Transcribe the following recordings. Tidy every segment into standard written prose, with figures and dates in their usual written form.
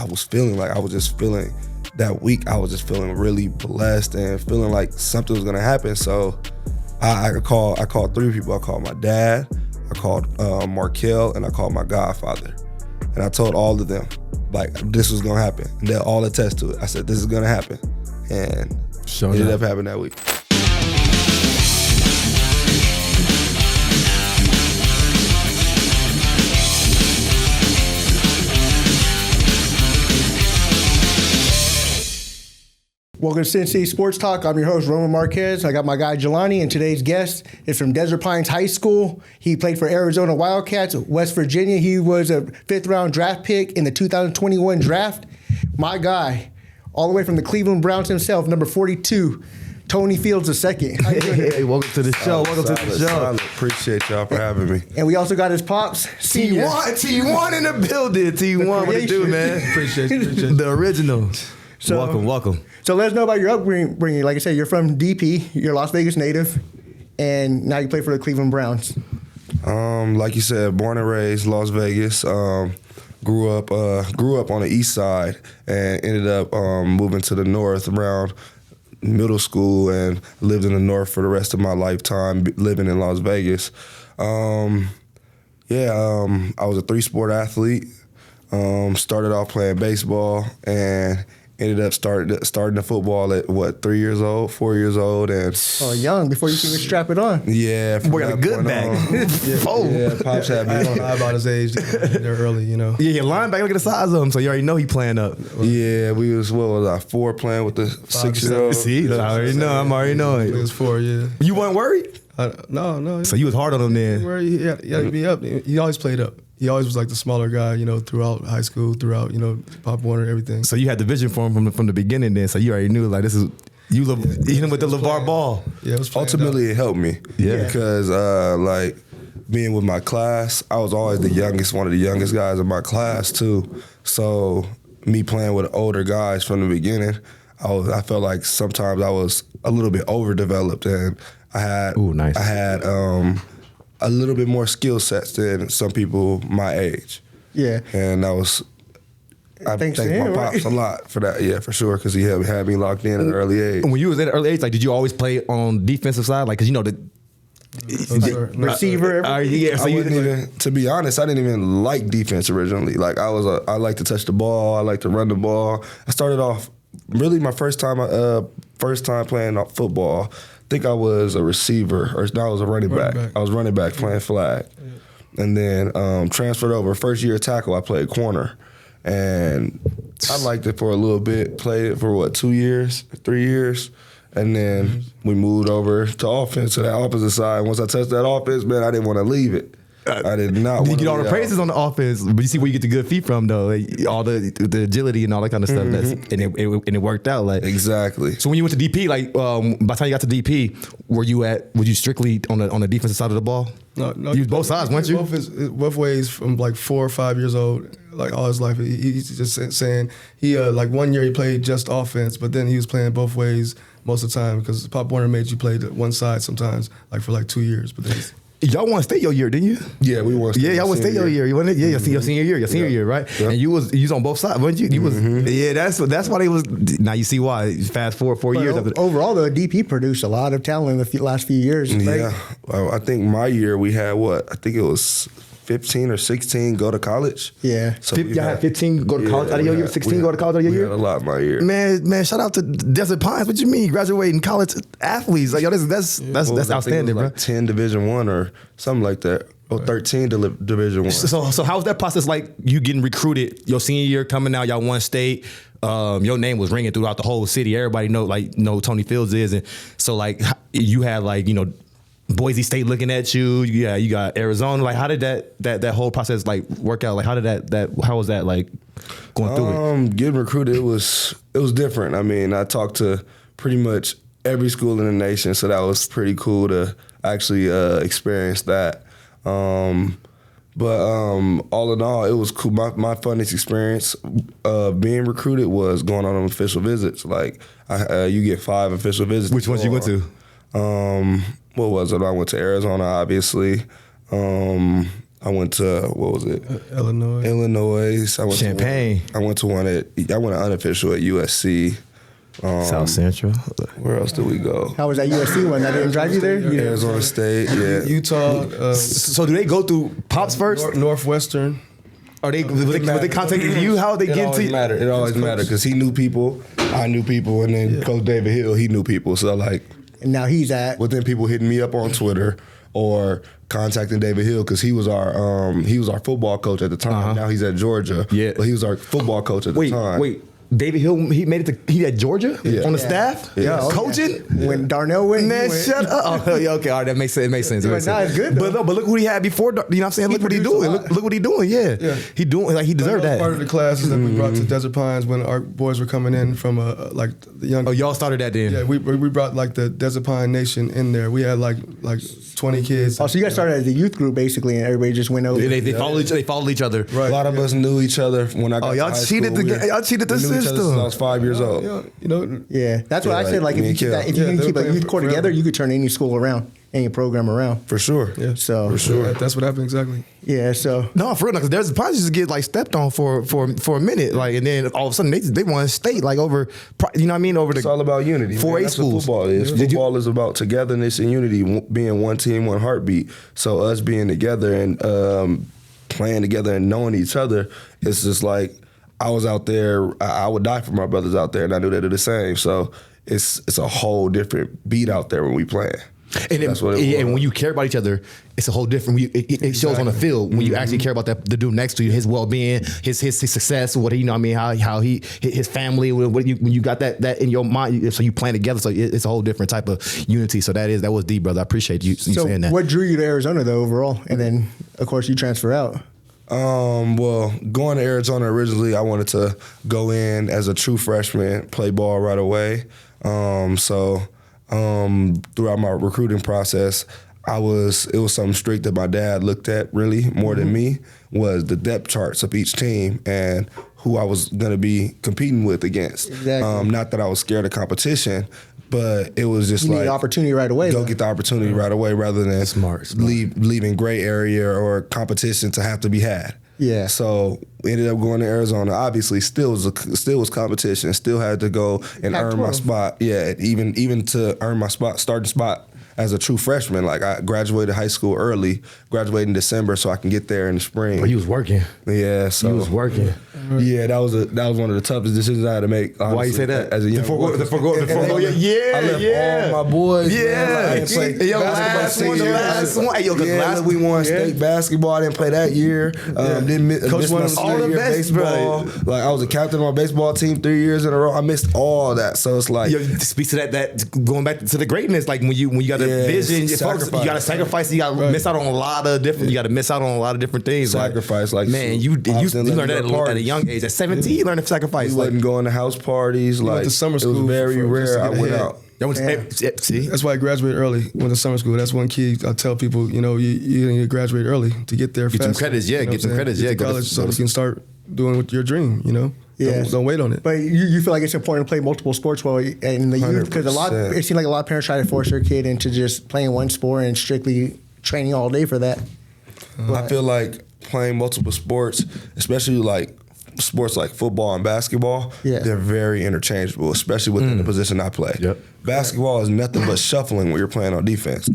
I was just feeling that week. I was just feeling really blessed and feeling like something was gonna happen. So I called 3 people. I called my dad, I called Markel, and I called my godfather. And I told all of them, like, this was gonna happen. And they'll all attest to it. I said, this is gonna happen. And it ended up happening that week. Welcome to Sin City Sports Talk. I'm your host, Roman Marquez. I got my guy, Jelani, and today's guest is from Desert Pines High School. He played for Arizona Wildcats, West Virginia. He was a 5th-round draft pick in the 2021 draft. My guy, all the way from the Cleveland Browns himself, number 42, Tony Fields II. Hey, welcome to the show. Solid. Appreciate y'all for having me. And we also got his pops, Senior. T1 in the building. T1, what it do, man? Appreciate you. The original. So, welcome. So let us know about your upbringing. Like I said, you're from DP. You're a Las Vegas native, and now you play for the Cleveland Browns. Like you said, born and raised Las Vegas. Grew up on the east side and ended up moving to the north around middle school and lived in the north for the rest of my lifetime, living in Las Vegas. I was a 3-sport athlete. Started off playing baseball and ended up starting the football at 4 years old, and young before you can even strap it on. Yeah, boy got a good bag. Pops had me. I don't know about his age. They're early, you know. Yeah, linebacker. Look at the size of him, so you already know he playing up. Yeah, we was 4 playing with the 6-year-old. See, I'm already knowing. It was 4, yeah. You weren't worried? No. So you was hard on him then. He had to be up. He always played up. He always was like the smaller guy, you know, throughout high school, throughout, you know, Pop Warner, everything. So you had the vision for him from the beginning then, so you already knew, like, this is, you hit him with the LeVar Ball. Yeah, it was ultimately it helped me. Yeah. Because, like, being with my class, I was always one of the youngest guys in my class, too. So me playing with older guys from the beginning, I felt like sometimes I was a little bit overdeveloped, and I had a little bit more skill sets than some people my age. Yeah. And I thank my pops a lot for that, yeah, for sure, because he had me locked in at an early age. When you was at an early age, like, did you always play on defensive side? Like, because you know the receiver. So I wouldn't even, to be honest, I didn't even like defense originally. Like, I like to touch the ball, I like to run the ball. I started off really my first time playing football. I think I was a receiver, or no, I was a running back. I was running back playing flag. Yeah. And then transferred over. First year tackle, I played corner. And I liked it for a little bit, played it for 3 years. And then we moved over to offense, to that opposite side. Once I touched that offense, man, I didn't want to leave it. I did not. You get all the praises on the offense, but you see where you get the good feet from, though. Like, all the agility and all that kind of stuff. And it worked out. Like, exactly. So when you went to DP, like, by the time you got to DP, were you strictly on the defensive side of the ball? No. You was both sides, weren't you? Both ways from like 4 or 5 years old, like all his life. He's just saying he like 1 year he played just offense, but then he was playing both ways most of the time because Pop Warner made you play one side sometimes, like for like 2 years, but then. Y'all won state your year, didn't you? Yeah, we won state. Yeah, y'all won state your year. You won it? Yeah, your senior year, right? Yeah. And you was on both sides, weren't you? You was. Yeah, that's why they was. Now you see why. Fast forward 4 years. Overall, the DP produced a lot of talent in the last few years. Yeah, I think my year we had I think it was 15 or 16 go to college. Yeah. So y'all had 15 go to college out of your year? 16 go to college out of your year? We had a lot my year. Man, shout out to Desert Pines. What you mean? Graduating college athletes. Like, yo, that's outstanding, bro. Like 10 Division I or something like that. Or 13 Division I. So how was that process like, you getting recruited your senior year, coming out, y'all won state, your name was ringing throughout the whole city. Everybody know who Tony Fields is. And so, like, you had, like, you know, Boise State looking at you. Yeah, you got Arizona. Like, how did that whole process like work out? Like, how was that like going through it? Getting recruited, it was different. I mean, I talked to pretty much every school in the nation, so that was pretty cool to actually experience that. But all in all, it was cool. My funnest experience being recruited was going on official visits. Like, you get 5 official visits. Which ones you went to? What was it? I went to Arizona, obviously. I went to what was it? Illinois. I went Champaign. I went to unofficial at USC. South Central. Where else did we go? How was that USC one? That didn't drive you there? Arizona State. Yeah. Utah. So do they go through Pops first? Northwestern. Or they contacted you? How they It get always to matter. It always mattered because he knew people, I knew people, and then Coach David Hill, he knew people. So like, And now he's at. but then people hitting me up on Twitter or contacting David Hill because he was our football coach at the time. Now he's at Georgia. Yeah. But he was our football coach at the time. Wait. David Hill, he made it to, he at Georgia on the staff? Yeah. Coaching? When Darnell went, Man, he went. shut up. Oh, yeah, okay, all right, that makes sense. It makes sense. But nah, it's good, though. But look who he had before. You know what I'm saying? Look what he produced doing. a lot. Look what he doing. Yeah. He doing like he deserved that. Part of the classes that we brought to Desert Pines when our boys were coming in from like the young. Oh, y'all started that then? Yeah, we brought like the Desert Pine Nation in there. We had like 20 kids. Oh, so you guys started as a youth group basically, and everybody just went over. They followed each other. Right. A lot of us knew each other when I got Oh, y'all to high cheated school. y'all cheated the we knew each other system. since I was 5 years old. Yeah, you know. Yeah, that's what Yeah, I said. Like me if you and keep Kill. can they keep were a playing youth core forever. together, you could turn any school around, any program around. For sure. Yeah. So For sure. That's what happened exactly. yeah, so No, for real, because there's probably just get like stepped on for a minute, like, and then all of a sudden they won state like over, you know what I mean, over the It's all about unity. 4A man. That's what schools. football is. Did you- Football is about togetherness and unity, being one team, one heartbeat. So us being together and playing together and knowing each other, it's just like I was out there. I would die for my brothers out there, and I knew they did the same. So it's a whole different beat out there when we playing. And, That's what it was. and when you care about each other, it's a whole different. It shows on the field when you actually care about the dude next to you, his well being, his success, what he, you know what I mean, how he his family. When you got that in your mind, so you playing together, so it's a whole different type of unity. So that was deep, brother. I appreciate you so saying that. what drew you to Arizona though overall, and then of course you transfer out. Well, going to Arizona originally, I wanted to go in as a true freshman, play ball right away. Throughout my recruiting process, it was something strict that my dad looked at really more than me, was the depth charts of each team and who I was going to be competing with against. Exactly. Not that I was scared of competition, but it was just You need like the opportunity right away. go though. get the opportunity right away rather than Smart. leaving gray area or competition to have to be had. Yeah. So we ended up going to Arizona. Obviously, still was competition. Still had to go and earn my Pac-12. spot. Yeah, even to earn my starting spot as a true freshman. Like I graduated high school early, graduated in December, so I can get there in the spring. But he was working. Yeah, so He was working. Yeah, that was one of the toughest decisions I had to make. Honestly, Why you say that? As a young boy. I left all my boys. Yeah. man. Like, I didn't play Yo, basketball last 6 one, the years. last one. Hey, yo, 'cause Yeah, last- look, we won state basketball. I didn't play that year. Didn't miss, Coach missed won my all senior the year best, baseball. Like I was a captain of my baseball team 3 years in a row. I missed all that. So it's like Yo, speaks to that going back to the greatness. Like when you got a Yeah, vision, sacrifice. you got to sacrifice. You got to miss out on a lot of different. You got to miss out on a lot of different things. Sacrifice, like, man, you pops didn't let learned me that go to at a parties. young age. At 17, you learned to sacrifice. we Like wasn't going to house parties. Like went to summer it school was very for- just rare. to I get went ahead. out. y'all went to see. That's why I graduated early. Went to summer school. That's one key I tell people. You know, you need to graduate early to get there. Get some fast. credits, yeah, You know get what some I'm saying? credits, Get yeah, to go to- college go so to- you can start doing what your dream. You know, Yeah. don't wait on it. But you feel like it's important to play multiple sports while in the youth because 100%. it seems like a lot of parents try to force their kid into just playing one sport and strictly training all day for that. I feel like playing multiple sports, especially like sports like football and basketball, Yeah. they're very interchangeable, especially within the position I play. Yep. Basketball is nothing but shuffling when you're playing on defense.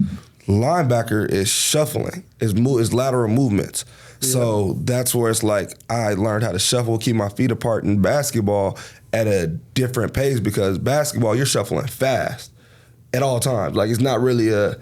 Linebacker is shuffling, is lateral movements. So that's where it's like I learned how to shuffle, keep my feet apart in basketball at a different pace because basketball, you're shuffling fast at all times. Like it's not really a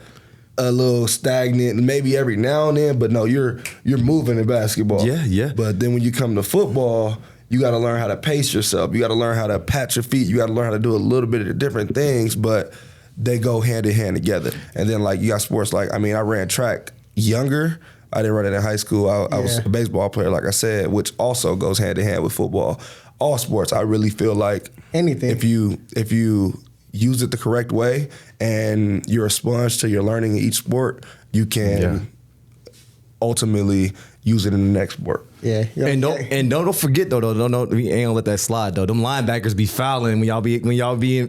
little stagnant, maybe every now and then, but no, you're moving in basketball. Yeah. But then when you come to football, you got to learn how to pace yourself. You got to learn how to pat your feet. You got to learn how to do a little bit of different things, but they go hand in hand together. And then like you got sports like, I ran track younger. I didn't run it in high school. I was a baseball player, like I said, which also goes hand in hand with football. All sports, I really feel like Anything. if you use it the correct way and you're a sponge to your learning in each sport, you can ultimately use it in the next sport. Yeah. And don't forget though, we ain't gonna let that slide though. Them linebackers be fouling when y'all be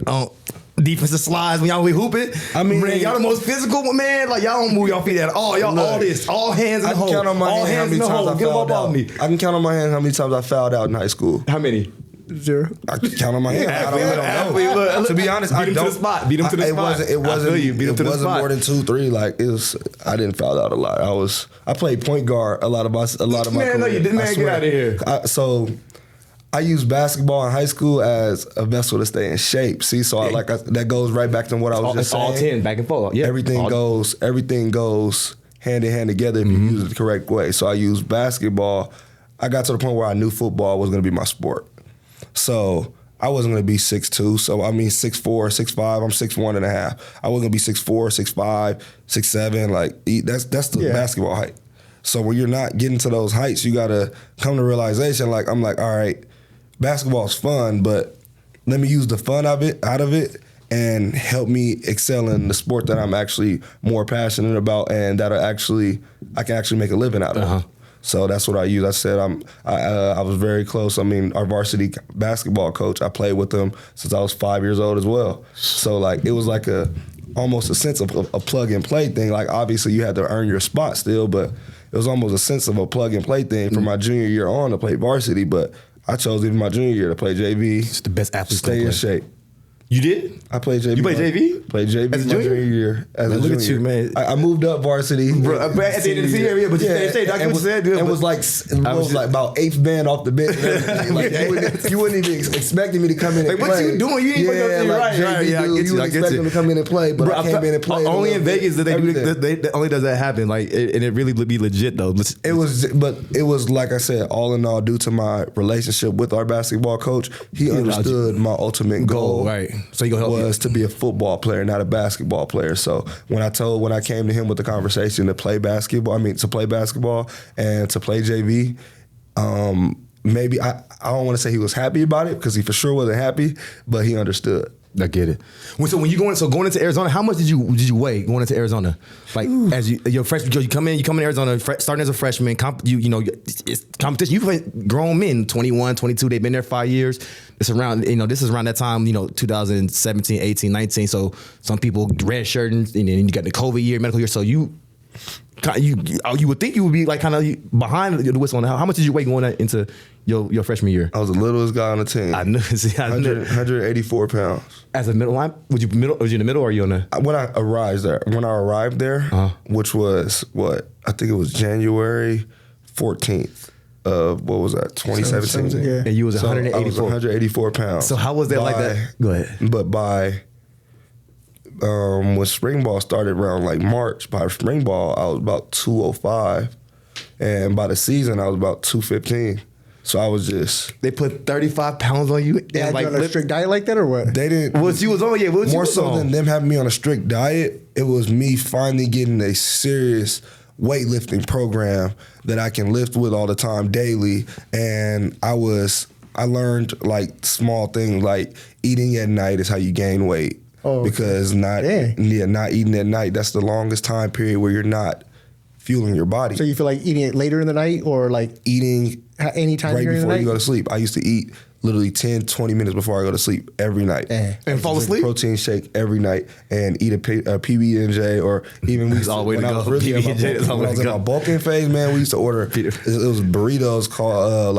defensive slides when y'all be hooping. I mean, man, y'all the most physical, man. Like y'all don't move y'all feet at all. Y'all all this, all hands in I the can hole. count on my All hand how hands many in the times hole. I Get them fouled up on out. me. I can count on my hand how many times I fouled out in high school. How many? 0. I can count on my hand. I don't Athlete, know. look, To be honest, beat I him don't. to the spot. Beat him to the spot. It I feel you. Beat him to the wasn't spot. more than 2, 3. Like it was. I didn't foul out a lot. I played point guard a lot of my Man, no, you didn't. career. I Man, get swear. out of here. So I used basketball in high school as a vessel to stay in shape. See, so that goes right back to what I was just It's all saying. 10 back and forth. Yeah, Everything goes hand in hand together if you use it the correct way. So I used basketball. I got to the point where I knew football was going to be my sport. So I wasn't going to be 6'2". So I mean 6'4", 6'5". I'm 6'1.5". I wasn't going to be 6'4", 6'5", 6'7". Like that's the basketball height. So when you're not getting to those heights, you got to come to realization. Like I'm like, all right, basketball's fun, but let me use the fun out of it and help me excel in the sport that I'm actually more passionate about and that I can actually make a living out of. Uh-huh. So that's what I use. I said I was very close. I mean, our varsity basketball coach, I played with him since I was 5 years old as well. So like it was like almost a sense of a plug and play thing. Like obviously you had to earn your spot still, but it was almost a sense of a plug and play thing from my junior year on to play varsity. But I chose even my junior year to play JV. It's the best athlete. Stay in shape. You did? I played JV. You played JV? Played JV As a my junior? junior year. As Man, a look at junior. you, man. I moved up varsity. Bro, at the end of the senior year, but you stayed in shape. I get what you said, dude. It was like about 8th man off the bench. And everything. Like, you wouldn't even expecting me to come in and Like, play. what you doing? You ain't put nothing like right. JV Yeah, I dude, get you you. I would get expect you. him to come in and play, but I came in and played. Only in Vegas that everything. only does that happen. Like, and it really would be legit though. It was like I said, all in all, due to my relationship with our basketball coach, he understood my ultimate goal. Right. So he gonna help was to be a football player, not a basketball player. So when I came to him with the conversation to play basketball and to play JV, maybe I don't want to say he was happy about it because he for sure wasn't happy, but he understood. I get it. So when you going into Arizona, how much did you weigh going into Arizona? Like as your freshman, you come in Arizona starting as a freshman. It's competition. You play grown men, 21, 22. They've been there 5 years. It's around this is around that time 2017, 18, 19. So some people red shirting, and then you got the COVID year, medical year. So you would think you would be like kind of behind the whistle on how much did you weigh going into your freshman year? I was the littlest guy on the team. I knew. 184 pounds. As a middle line, was you in the middle or you on the? When I arrived there, which was I think it was January 14th of 2017. Yeah. And you was 184. I was 184 pounds. So how was that like that? Go ahead. But by when spring ball started around like March, by spring ball I was about 205, and by the season I was about 215. So I was just. They put 35 pounds on you. They had you on a strict diet like that or what? They didn't. What you was on? Yeah. What you more was so on? than them having me on a strict diet, it was me finally getting a serious weightlifting program that I can lift with all the time daily, and I learned like small things like eating at night is how you gain weight. Oh, okay. Because not eating at night, that's the longest time period where you're not fueling your body. So you feel like eating it later in the night or like eating any time right during the before night? you go to sleep. I used to eat literally 10, 20 minutes before I go to sleep every night. And fall asleep? Protein shake every night and eat a PB&J or even we used to, when I was really in my bulking phase, man, we used to order, it was burritos called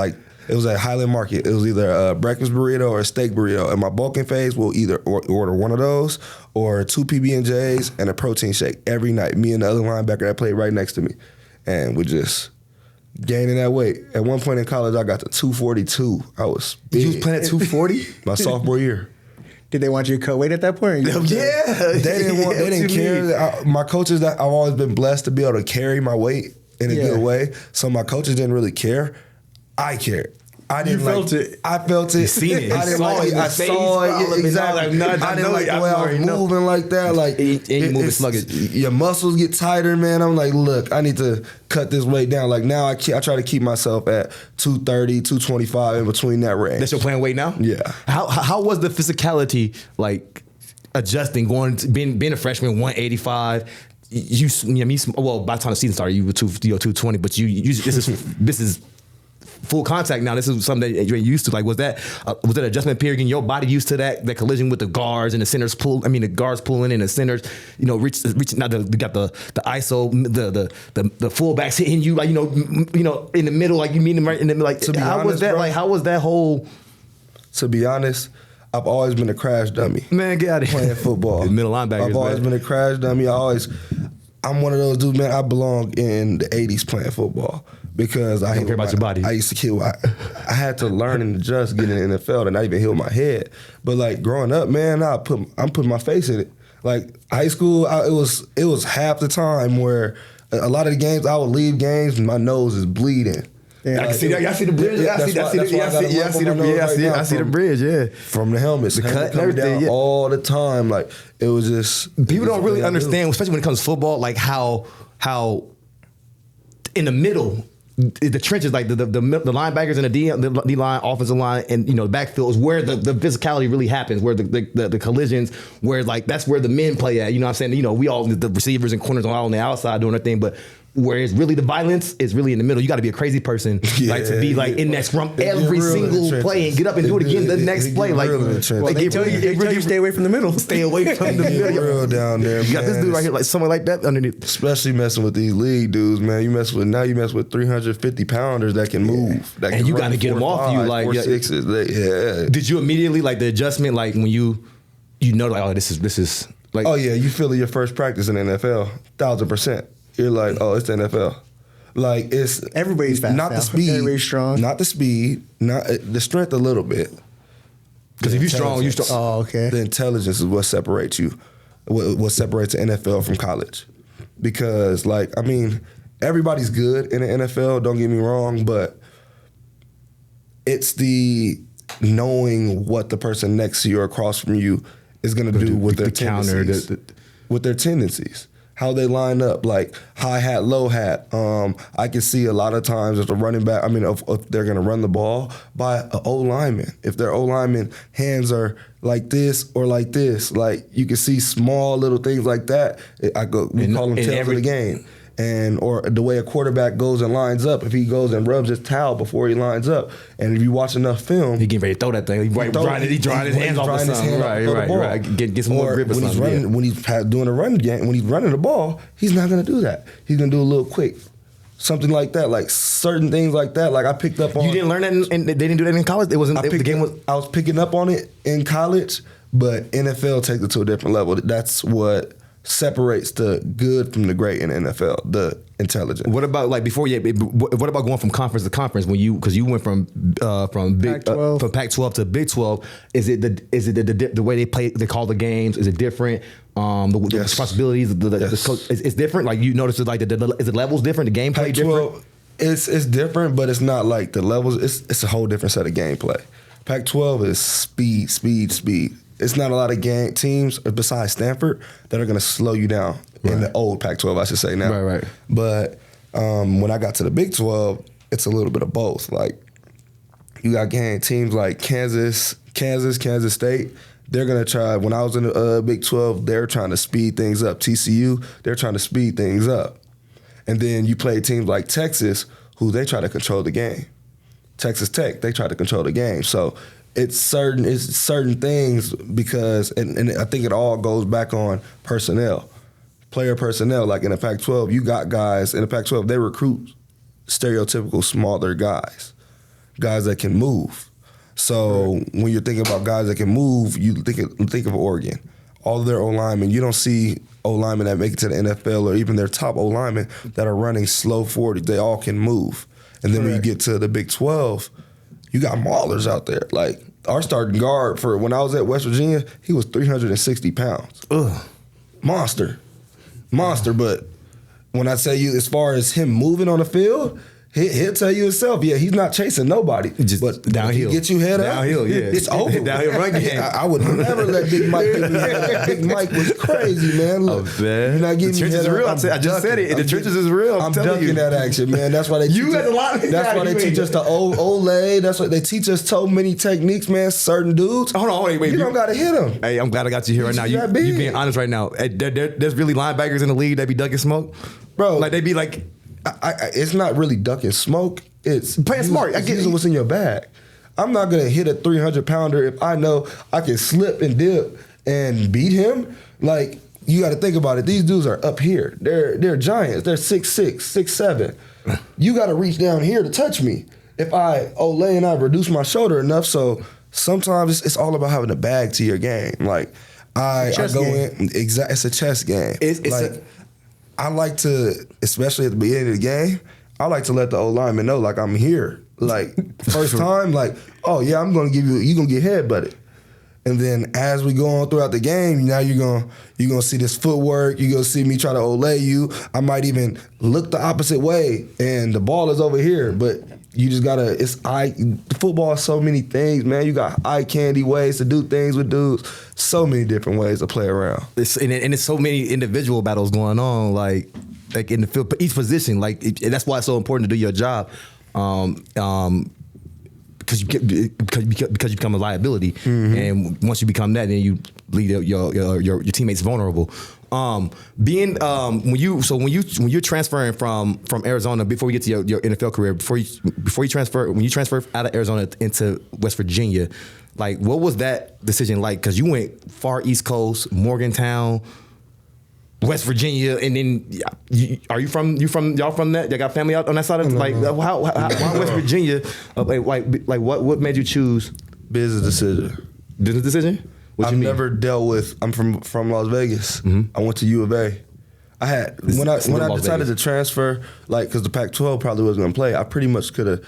it was at Highland Market. It was either a breakfast burrito or a steak burrito. In my bulking phase, we'll either order one of those or 2 PB&Js and a protein shake every night. Me and the other linebacker that played right next to me. And we just gaining that weight. At one point in college, I got to 242. I was big. You was playing at 240? My sophomore year. Did they want you to cut weight at that point? Yeah. They didn't care. My coaches, I've always been blessed to be able to carry my weight in a good way. So my coaches didn't really care. I cared. I didn't felt it. I felt it. You seen it. I didn't like it. I saw it. Exactly. I didn't like the way I was moving like that. Like you moving sluggish. Your muscles get tighter, man. I'm like, look, I need to cut this weight down. Like now, I try to keep myself at 230, 225 in between that range. That's your playing weight now? Yeah. How was the physicality like adjusting, going to being a freshman, 185? Well, by the time the season started, you were 220, but this is full contact now. This is something that you're used to. Like, was that adjustment period getting your body used to that collision with the guards and the centers the guards pulling in the centers, reaching out. You got the ISO, the fullbacks hitting you, like, in the middle, like you meet them right in the middle. Like, how was that? Bro, like, how was that whole? To be honest, I've always been a crash dummy. Man, get out of here. Playing football. Middle linebackers. I've always been a crash dummy. I'm one of those dudes, man. I belong in the 80s playing football because I don't care about your body. I used to kill. I had to learn and adjust getting in the NFL to not even heal my head. But like growing up, man, I'm putting my face in it. Like high school, it was half the time where a lot of the games I would leave games and my nose is bleeding. Yeah, I can see that. I see the bridge. I see the bridge. Yeah, from the helmets, the cut, coming down all the time. Like it was just people don't really understand, especially when it comes to football, like how in the middle. The trenches, like the linebackers and the D line, offensive line, and the backfield is where the physicality really happens, where the collisions, where like that's where the men play at. You know what I'm saying? We all the receivers and corners are all on the outside doing their thing, but where it's really the violence is really in the middle. You got to be a crazy person to be like in that scrum every single play and get up and do it again the next play. Like they tell you stay away from the middle. Stay away from the middle. Real down there. You got this dude right here, like someone like that underneath. Especially messing with these league dudes, man. You mess with 350 pounders that can move. That and can you got to get them off you, like 4.6s. Did you immediately like the adjustment, like when you like, oh, this is like, oh yeah, you feel it your first practice in the NFL, 1,000%. You're like, oh, it's the NFL. Like it's everybody's fast. Not now. the speed, everybody's strong. Not the speed, not the strength a little bit. Because if you're strong, you're strong. Oh, okay. The intelligence is what separates you. What separates the NFL from college. Because like, I mean, everybody's good in the NFL. Don't get me wrong, but it's the knowing what the person next to you or across from you is going to do with their tendencies. With their tendencies. How they line up, like high hat, low hat. I can see a lot of times if the running back, if they're going to run the ball by an O-lineman. If their O-lineman hands are like this or like this, like you can see small little things like that. We call them tails of the game. Or the way a quarterback goes and lines up, if he goes and rubs his towel before he lines up, and if you watch enough film, he getting ready to throw that thing. He drying his hands off the sun. Right. Get some more grip or something. When he's doing a run game, when he's running the ball, he's not going to do that. He's going to do a little quick. Something like that, like certain things like that. Like I picked up on. You didn't learn that, and they didn't do that in college. It wasn't. The game was. I was picking up on it in college, but NFL takes it to a different level. That's what separates the good from the great in the NFL, the intelligent. What about like before you? What about going from conference to conference because you went from Pac-12 to Big 12? Is it the way they play? They call the games. Is it different? The responsibilities. It's different. Like you notice, like is the levels different? The gameplay different. It's different, but it's not like the levels. It's a whole different set of gameplay. Pac-12 is speed. It's not a lot of teams besides Stanford that are going to slow you down in the old Pac-12, I should say now. Right. But when I got to the Big 12, it's a little bit of both. Like you got teams like Kansas State. They're going to try. When I was in the Big 12, they're trying to speed things up. TCU, they're trying to speed things up. And then you play teams like Texas, who they try to control the game. Texas Tech, they try to control the game. So it's certain things because, and I think it all goes back on personnel, player personnel. Like in the Pac-12, you got guys in the Pac-12, they recruit stereotypical smaller guys that can move. So when you're thinking about guys that can move, you think of Oregon. All of their O-linemen, you don't see O-linemen that make it to the NFL or even their top O-linemen that are running slow 40. They all can move. And then when you get to the Big 12, you got maulers out there. Like our starting guard for when I was at West Virginia, he was 360 pounds. Ugh. Monster. But when I tell you as far as him moving on the field, he'll tell you himself, he's not chasing nobody. But downhill. Get you head downhill, up, it's over. Downhill run game. I would never let Big Mike get me head up. Big Mike was crazy, man. Look, you're not getting the trenches is real. I just said it. The trenches is real. I'm ducking that action, man. That's why they teach us. That's why they teach us the Olay. That's why they teach us so many techniques, man. Certain dudes. Hold on, wait. You don't gotta hit them. Hey, I'm glad I got you here right now. You being honest right now. There's really linebackers in the league that be ducking smoke, bro. Like they be like. It's not really ducking smoke. It's Playing smart. I It's get using it. what's in your bag. I'm not gonna hit a 300-pounder if I know I can slip and dip and beat him. Like, you got to think about it. These dudes are up here. They're giants. They're 6'6", 6'7". You got to reach down here to touch me. If I Olay and I reduce my shoulder enough, so sometimes it's all about having a bag to your game. Like I go in. Exactly, it's a chess game. I like to, especially at the beginning of the game, I like to let the O lineman know, like, I'm here. Like, first time, like, oh yeah, I'm gonna give you gonna get headbutted. And then as we go on throughout the game, now you're gonna see this footwork. You're gonna see me try to Olay you. I might even look the opposite way, and the ball is over here. But you just gotta. Football is so many things, man. You got eye candy ways to do things with dudes. So many different ways to play around. And it's so many individual battles going on, like in the field, each position. Like and that's why it's so important to do your job. Because you become a liability, and once you become that, then you leave your teammates vulnerable. When you're transferring from Arizona, before we get to your NFL career, before you transfer out of Arizona into West Virginia, like what was that decision like? Because you went far East Coast, Morgantown, West Virginia, and then y'all from that? Y'all got family out on that side of like how West Virginia? Like what made you choose Business decision. Business decision? What I've you mean? never dealt with. I'm from Las Vegas. I went to U of A. I had when I decided to transfer, like because the Pac-12 probably wasn't gonna play. I pretty much could have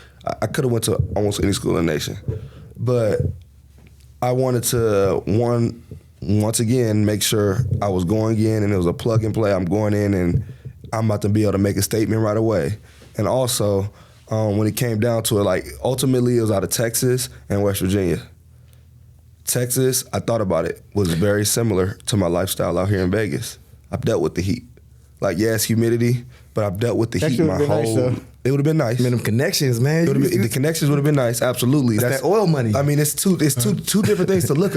went to almost any school in the nation, but I wanted to once again make sure I was going in and it was a plug and play. I'm going in and I'm about to be able to make a statement right away. And also when it came down to it, like ultimately it was out of Texas and West Virginia. Texas, I thought about it, was very similar to my lifestyle out here in Vegas. I've dealt with the heat. Like, yes, humidity, but I've dealt with the heat my whole... It would have been nice. Man, them connections, man. The connections would have been nice, absolutely. That's that oil money. I mean, it's two different things to think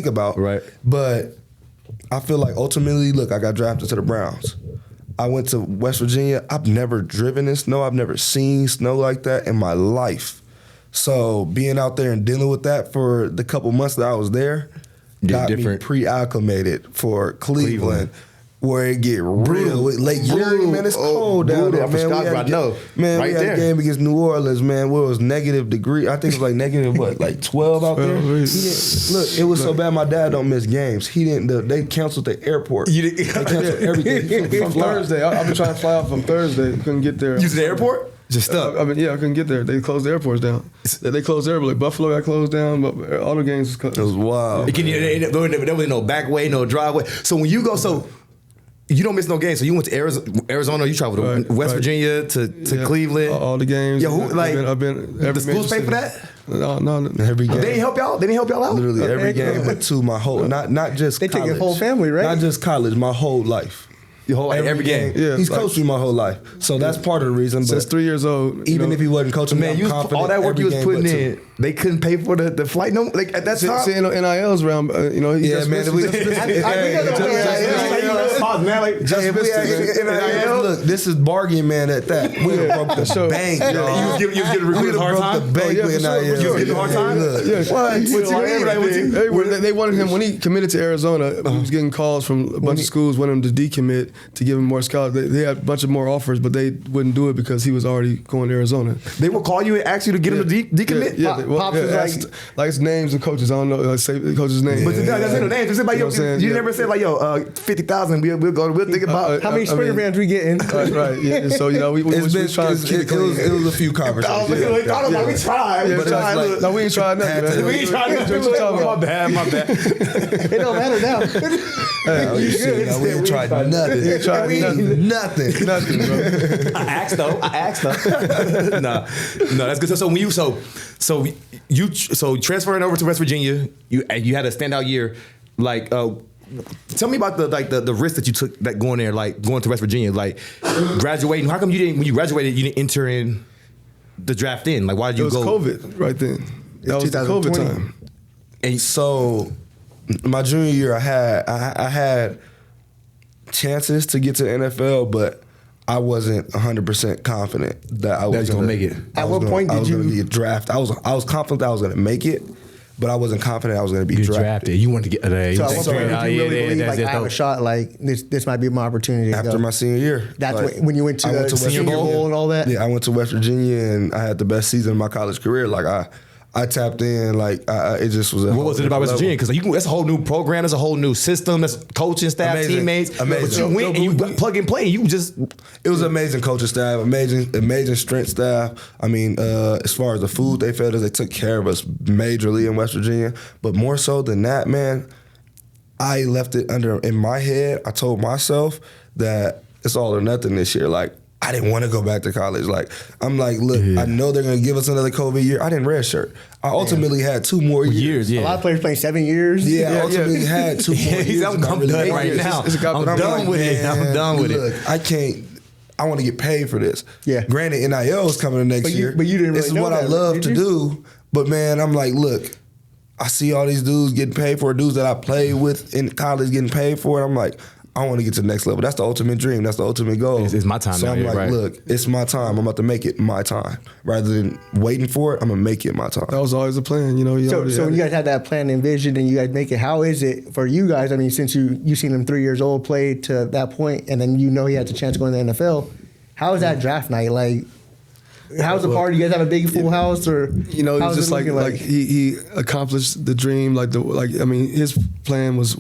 about. Right. But I feel like ultimately, look, I got drafted to the Browns. I went to West Virginia. I've never driven in snow. I've never seen snow like that in my life. So being out there and dealing with that for the couple months that I was there got me pre-acclimated for Cleveland. Where it get real. Lake Erie, man, it's cold down there, man. We had a game against New Orleans, man, where it was negative degree. I think it was like negative, like 12 out there? Look, it was so bad my dad don't miss games. They canceled the airport. They canceled everything. From Thursday, I've been trying to fly out from Thursday. Couldn't get there. You to the airport? Just stuck. I couldn't get there. They closed the airports down. They closed everywhere. Like Buffalo got closed down, but all the games was closed. It was wild. There was no back way, no driveway. So when you go, you don't miss no games. So you went to Arizona. You traveled to West Virginia to Cleveland. All the games. I've been every the schools pay for that? No. Every game. They didn't help y'all. They didn't help y'all out. Literally every game, but to my whole not just they college. take your whole family, right? Not just college. My whole life. Your whole every game. Yeah, he's coached me my whole life, so that's part of the reason. Since But 3 years old, even if he wasn't coaching me, I'm confident all that work every you was game putting but in, two. they couldn't pay for the flight. No, like at that time. See, NIL's around. Yeah, man. Look, this is bargain man at that. We have broke the bank, y'all. You was getting recruited hard time. The bank with NIL. You was getting hard time. What? They wanted him when he committed to Arizona. He was getting calls from a bunch of schools wanting him to decommit to give him more scholarships. They had a bunch of more offers, but they wouldn't do it because he was already going to Arizona. They will call you and ask you to get him to decommit. Pops is like his names of coaches. I don't know. Say the coach's name. But that's no names. It's like you never said like 50,000. We'll think about how many Springer fans we getting. Right. Yeah. So we was trying to keep it clean. It was a few conversations. We tried. No, we ain't tried nothing. We ain't tried nothing. My bad. It don't matter now. We ain't tried nothing. Nothing, bro. I asked though. No, that's good. So you transferring over to West Virginia, you had a standout year. Like, tell me about the risk that you took that going there, like going to West Virginia, like graduating. How come you didn't when you graduated you didn't enter in the draft in? Like, why did you go? It was COVID right then. That was the COVID time. And so my junior year, I had chances to get to the NFL, but I wasn't 100% confident that I was gonna make it. At what point did you get drafted? I was confident that I was gonna make it, but I wasn't confident I was gonna be drafted. You wanted to get So at what point did you really believe, like, I have a shot, like, this might be my opportunity? After my senior year. That's like, when you went to the Senior Bowl and all that? Yeah, I went to West Virginia and I had the best season of my college career. Like I tapped in, like it just was. What was it about West Virginia? Because that's a whole new program, that's a whole new system, that's coaching staff, Amazing. teammates. Amazing. But you went and you plug and play. You just It was amazing coaching staff, amazing strength staff. I mean, as far as the food they fed us, they took care of us majorly in West Virginia. But more so than that, man, I left it in my head. I told myself that it's all or nothing this year. Like, I didn't want to go back to college. Like, I'm like, look, I know they're going to give us another COVID year. I didn't redshirt. I ultimately had 2 more years. Yeah. A lot of players playing 7 years. Yeah, I ultimately had 2 more years. I'm done right now. I'm done with it. I'm done with it. Look, I want to get paid for this. Yeah. Granted, NIL is coming the next year. But you didn't really This is know what I that, love did to you? do. But, man, I'm like, look, I see all these dudes getting paid for it, dudes that I played with in college getting paid for it. I'm like, I want to get to the next level. That's the ultimate dream. That's the ultimate goal. It's my time So now, I'm like, right. look, it's my time. I'm about to make it my time. Rather than waiting for it, I'm going to make it my time. That was always the plan, you know. So when you guys had that plan and vision and you guys make it, how is it for you guys? I mean, since you seen him 3 years old play to that point, and then he had the chance to go in the NFL, how is that draft night? Like, how's the party? You guys have a big full house, or it's just like he accomplished the dream. His plan was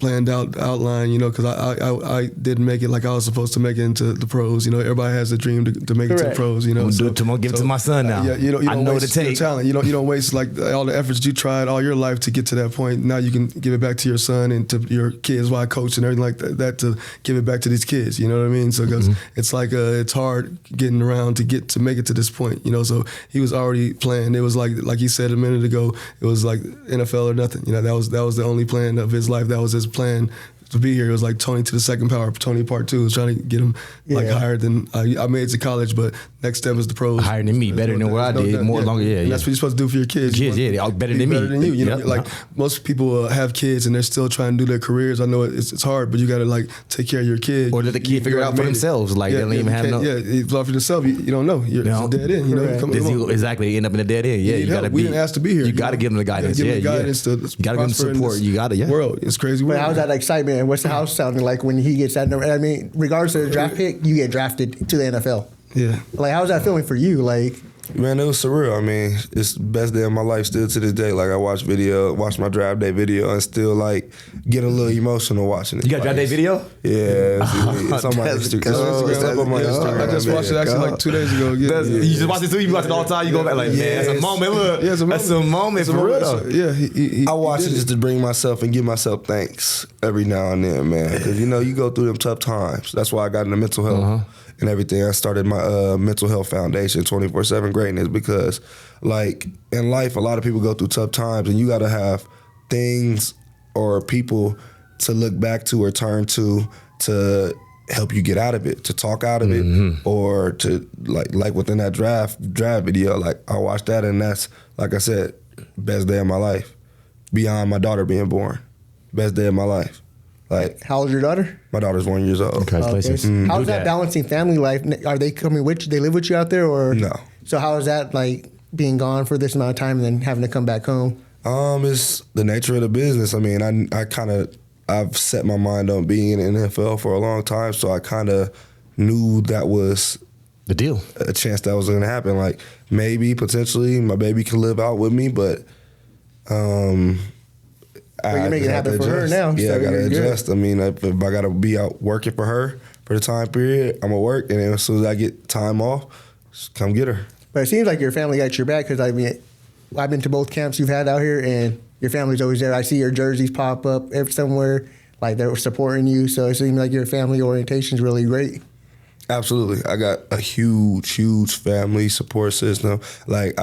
planned out, outlined, because I didn't make it like I was supposed to make it into the pros. Everybody has a dream to make it to the pros. Give it to my son now. You don't I know what it waste your takes. talent. You don't waste like all the efforts you tried all your life to get to that point. Now you can give it back to your son and to your kids. Why I coach and everything like that to give it back to these kids. You know what I mean? So because it's like it's hard getting around to make it to this point. So he was already planned. It was like he said a minute ago. It was like NFL or nothing. That was the only plan of his life. That was his plan to be here. It was like Tony to the second power, Tony part 2. Was trying to get him higher than I made it to college, but next step is the pros. Higher than me, better than what I did, longer. Yeah, and that's what you're supposed to do for your kids. Better than me. Better than you. Yep. Most people have kids and they're still trying to do their careers. I know it's hard, but you got to take care of your kid, or let the kid figure it out for themselves. Like they don't even have no. Yeah, if for yourself, you don't know. You're it's a dead end. Come on. Exactly, end up in a dead end. Yeah, you got to be. We didn't ask to be here. You got to give them the guidance. You got to give them support. You got to. World, it's crazy. But how's that excitement? And what's the house sounding like when he gets that number? I mean, regardless of the draft pick, you get drafted to the NFL. Yeah. Like, how's that feeling for you? Like, man, it was surreal. I mean, it's the best day of my life still to this day. Like, I watch my draft day video, and still get a little emotional watching it. You got draft day video? Yeah, it's on my Instagram. It's up on my Instagram. I just watched it actually 2 days ago. You just watch it too? You watch it all the time? You go back man, that's a moment. Look, that's a moment for real though. Yeah, I watch it just to bring myself and give myself thanks every now and then, man. Because you go through them tough times. That's why I got into mental health. And everything. I started my mental health foundation, 24/7 Greatness, because in life, a lot of people go through tough times, and you got to have things or people to look back to or turn to help you get out of it, to talk out of it, or to like within that draft video. I watched that, and that's, like I said, best day of my life, beyond my daughter being born, best day of my life. How old is your daughter? My daughter's 1 year old. Congratulations. Okay. How's that balancing family life? Are they coming with you? They live with you out there, or no? So how is that being gone for this amount of time and then having to come back home? It's the nature of the business. I mean, I've set my mind on being in the NFL for a long time, so I kind of knew that was the deal, a chance that was going to happen. Maybe potentially my baby can live out with me, but you're making it happen for her now. Yeah, so I got to adjust. Good. I mean, if I got to be out working for her for the time period, I'm going to work. And then as soon as I get time off, just come get her. But it seems like your family got your back, because, I've been to both camps you've had out here, and your family's always there. I see your jerseys pop up somewhere, they're supporting you. So it seems like your family orientation is really great. Absolutely. I got a huge family support system. Like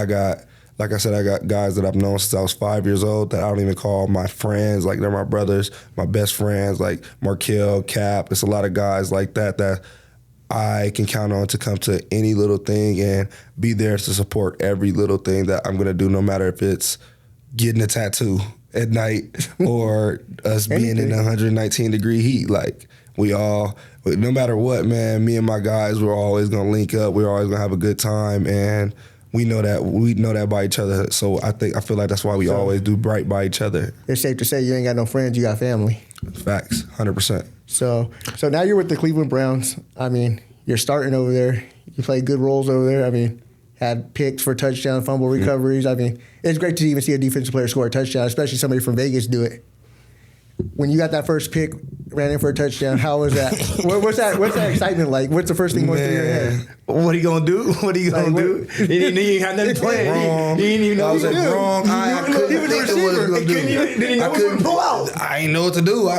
I said, I got guys that I've known since I was 5 years old that I don't even call my friends. They're my brothers, my best friends, like Markel, Cap. It's a lot of guys like that I can count on to come to any little thing and be there to support every little thing that I'm going to do, no matter if it's getting a tattoo at night or us being in 119-degree heat. No matter what, man, me and my guys, we're always gonna link up. We're always gonna have a good time, and we know that by each other. So I feel like that's why we always do right by each other. It's safe to say you ain't got no friends, you got family. Facts, 100%. So now you're with the Cleveland Browns. I mean, you're starting over there. You play good roles over there. I mean, had picks for touchdown, fumble recoveries. I mean, it's great to even see a defensive player score a touchdown, especially somebody from Vegas do it. When you got that first pick, ran in for a touchdown, how was that? What's that excitement like? What's the first thing going through your head? What are you gonna do? What are you gonna do? He didn't have nothing planned. Wrong. He didn't even know I was what to like, do. wrong. I couldn't think of what I was gonna do. Didn't know what to pull out. I didn't know what to do.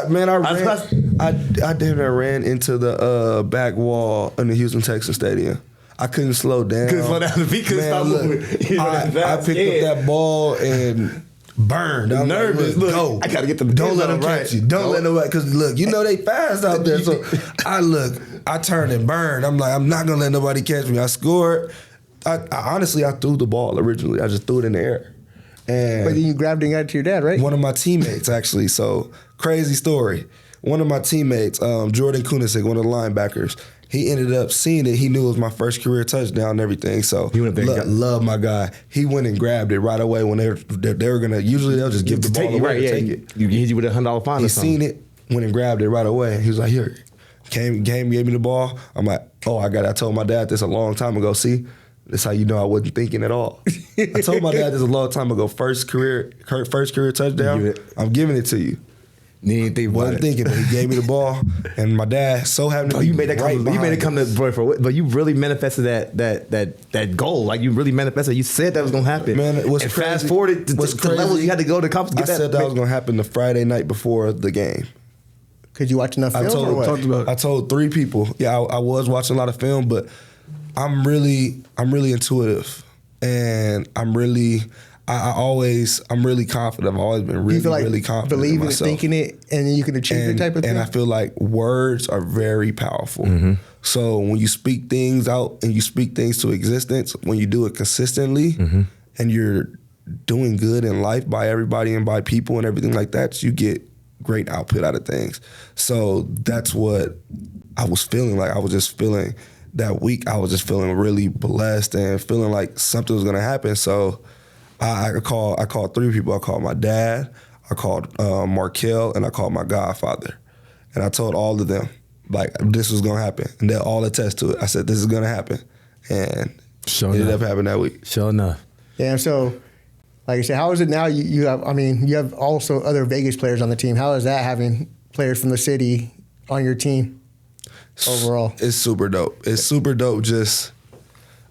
I damn near ran into the back wall in the Houston Texans stadium. I couldn't slow down. Couldn't slow down. He couldn't stop moving. I picked up that ball and burned. I'm nervous. Like, look, go. I gotta get the. Don't let them catch you. Don't let nobody. Because look, you know they fast out there. So I turned and burned. I'm like, I'm not gonna let nobody catch me. I scored. I honestly threw the ball originally. I just threw it in the air. And But then you grabbed it and got it to your dad, right? one of my teammates, actually. So crazy story. One of my teammates, Jordan Kunasik, one of the linebackers, he ended up seeing it. He knew it was my first career touchdown and everything. So He went up there and love my guy. He went and grabbed it right away when they were gonna. Usually they'll just give the ball away. Right, and yeah. take it. You hit you with $100 fine He or something. seen it, went and grabbed it right away. He was like, here. Gave me the ball. I'm like, oh, I told my dad this a long time ago. See, that's how you know I wasn't thinking at all. I told my dad this a long time ago. First career touchdown. I'm giving it to you. You didn't think about Wasn't it. thinking, but he gave me the ball, and my dad so happened to be You made that right come. You made it come behind to but you really manifested that goal. Like you really manifested. You said that was gonna happen. Man, what's and crazy- fast forward to what's the levels crazy- you had to go to accomplish. I Get said that was going to happen the Friday night before the game. Because you watch enough film or what? talked about it. I told 3 people. Yeah, I was watching a lot of film, but I'm really intuitive, and I'm really confident. I've always been Do you feel like really confident believe in in it, myself. thinking it, and then you can achieve it type of thing? And I feel like words are very powerful. Mm-hmm. So when you speak things out and you speak things to existence, when you do it consistently Mm-hmm. and you're doing good in life by everybody and by people and everything like that, you get great output out of things. So that's what I was feeling like. I was just feeling that week. I was just feeling really blessed and feeling like something was going to happen. So I called 3 people. I called my dad, I called Markel, and I called my godfather. And I told all of them, like, this was going to happen. And they'll all attest to it. I said, this is going to happen. And Sure it ended enough. up happening that week. Sure enough. Yeah, so like I said, how is it now? You have also other Vegas players on the team. How is that having players from the city on your team overall? It's super dope. It's super dope just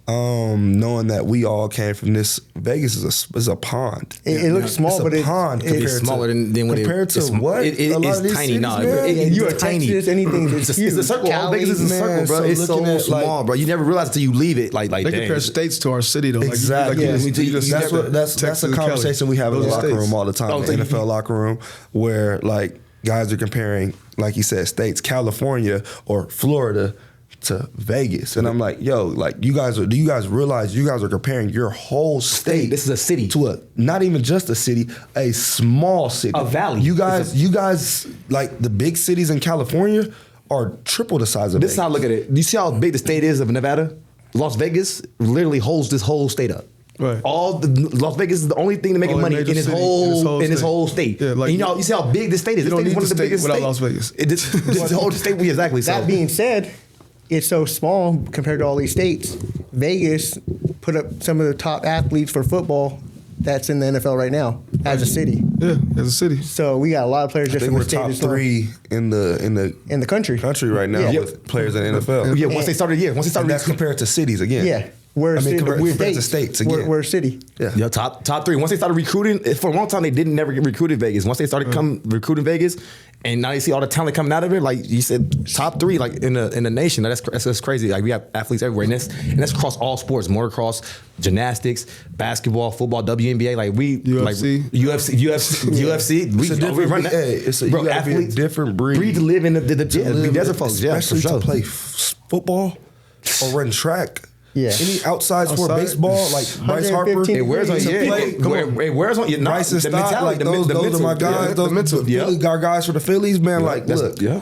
knowing that we all came from this. Vegas is a pond. It looks small, it's but a pond it's It's smaller than when compared to it's, what? It A lot of is these tiny. cities, No, man. You are tiny. Texas, anything is It's huge. a circle. All Cali, Vegas is a circle, man, bro. so It's so looking at, like- small, bro. You never realize until you leave it. Like They dang. compare states to our city though. Exactly. Like, That's Texas a and conversation Cali. we have in the Those are locker states. room all the time, Oh, in the NFL locker room, where like guys are comparing, like you said, states, California or Florida to Vegas, and I'm like, yo, like do you guys realize you guys are comparing your whole state? This is a city. to a not even just a city, a small city, A valley. You guys like the big cities in California are triple the size of This is Vegas. how I look at it. You see how big the state is of Nevada? Las Vegas literally holds this whole state up. Right. Las Vegas is the only thing to make Only money major in his city whole state. Yeah, like and you see how big this state is. you This don't state is need one of the the state biggest without states. Las Vegas. This whole state, exactly. That So being said, it's so small compared to all these states. Vegas put up some of the top athletes for football that's in the NFL right now as a city. Yeah, as a city. So we got a lot of players I just think from we're the state top as well. 3 in the country. country right now Yeah. with players in the NFL. yeah, once they started And that's compared to cities again. Yeah, we're a city. compared to states again. We're a city. Yeah, top 3. Once they started recruiting, for a long time they didn't never get recruited Vegas. Once they started recruiting Vegas, and now you see all the talent coming out of it, like you said, top 3 like in the nation. That's crazy. Like we have athletes everywhere, and that's across all sports: motocross, gymnastics, basketball, football, WNBA. Like we UFC. like UFC. It's a different run that. you gotta be a different breed. Breed to live in the desert folks. Yeah, for especially sure. to play football or run track. Yeah. Any outside sport, Outside. baseball, like Bryce Harper. 115 It wears on to yeah. play. Come on. It wears on you. Bryce and Stott, like those are my guys. Yeah, Those the mental. Philly, our guys for the Phillies, man. Like, That's- look, yeah.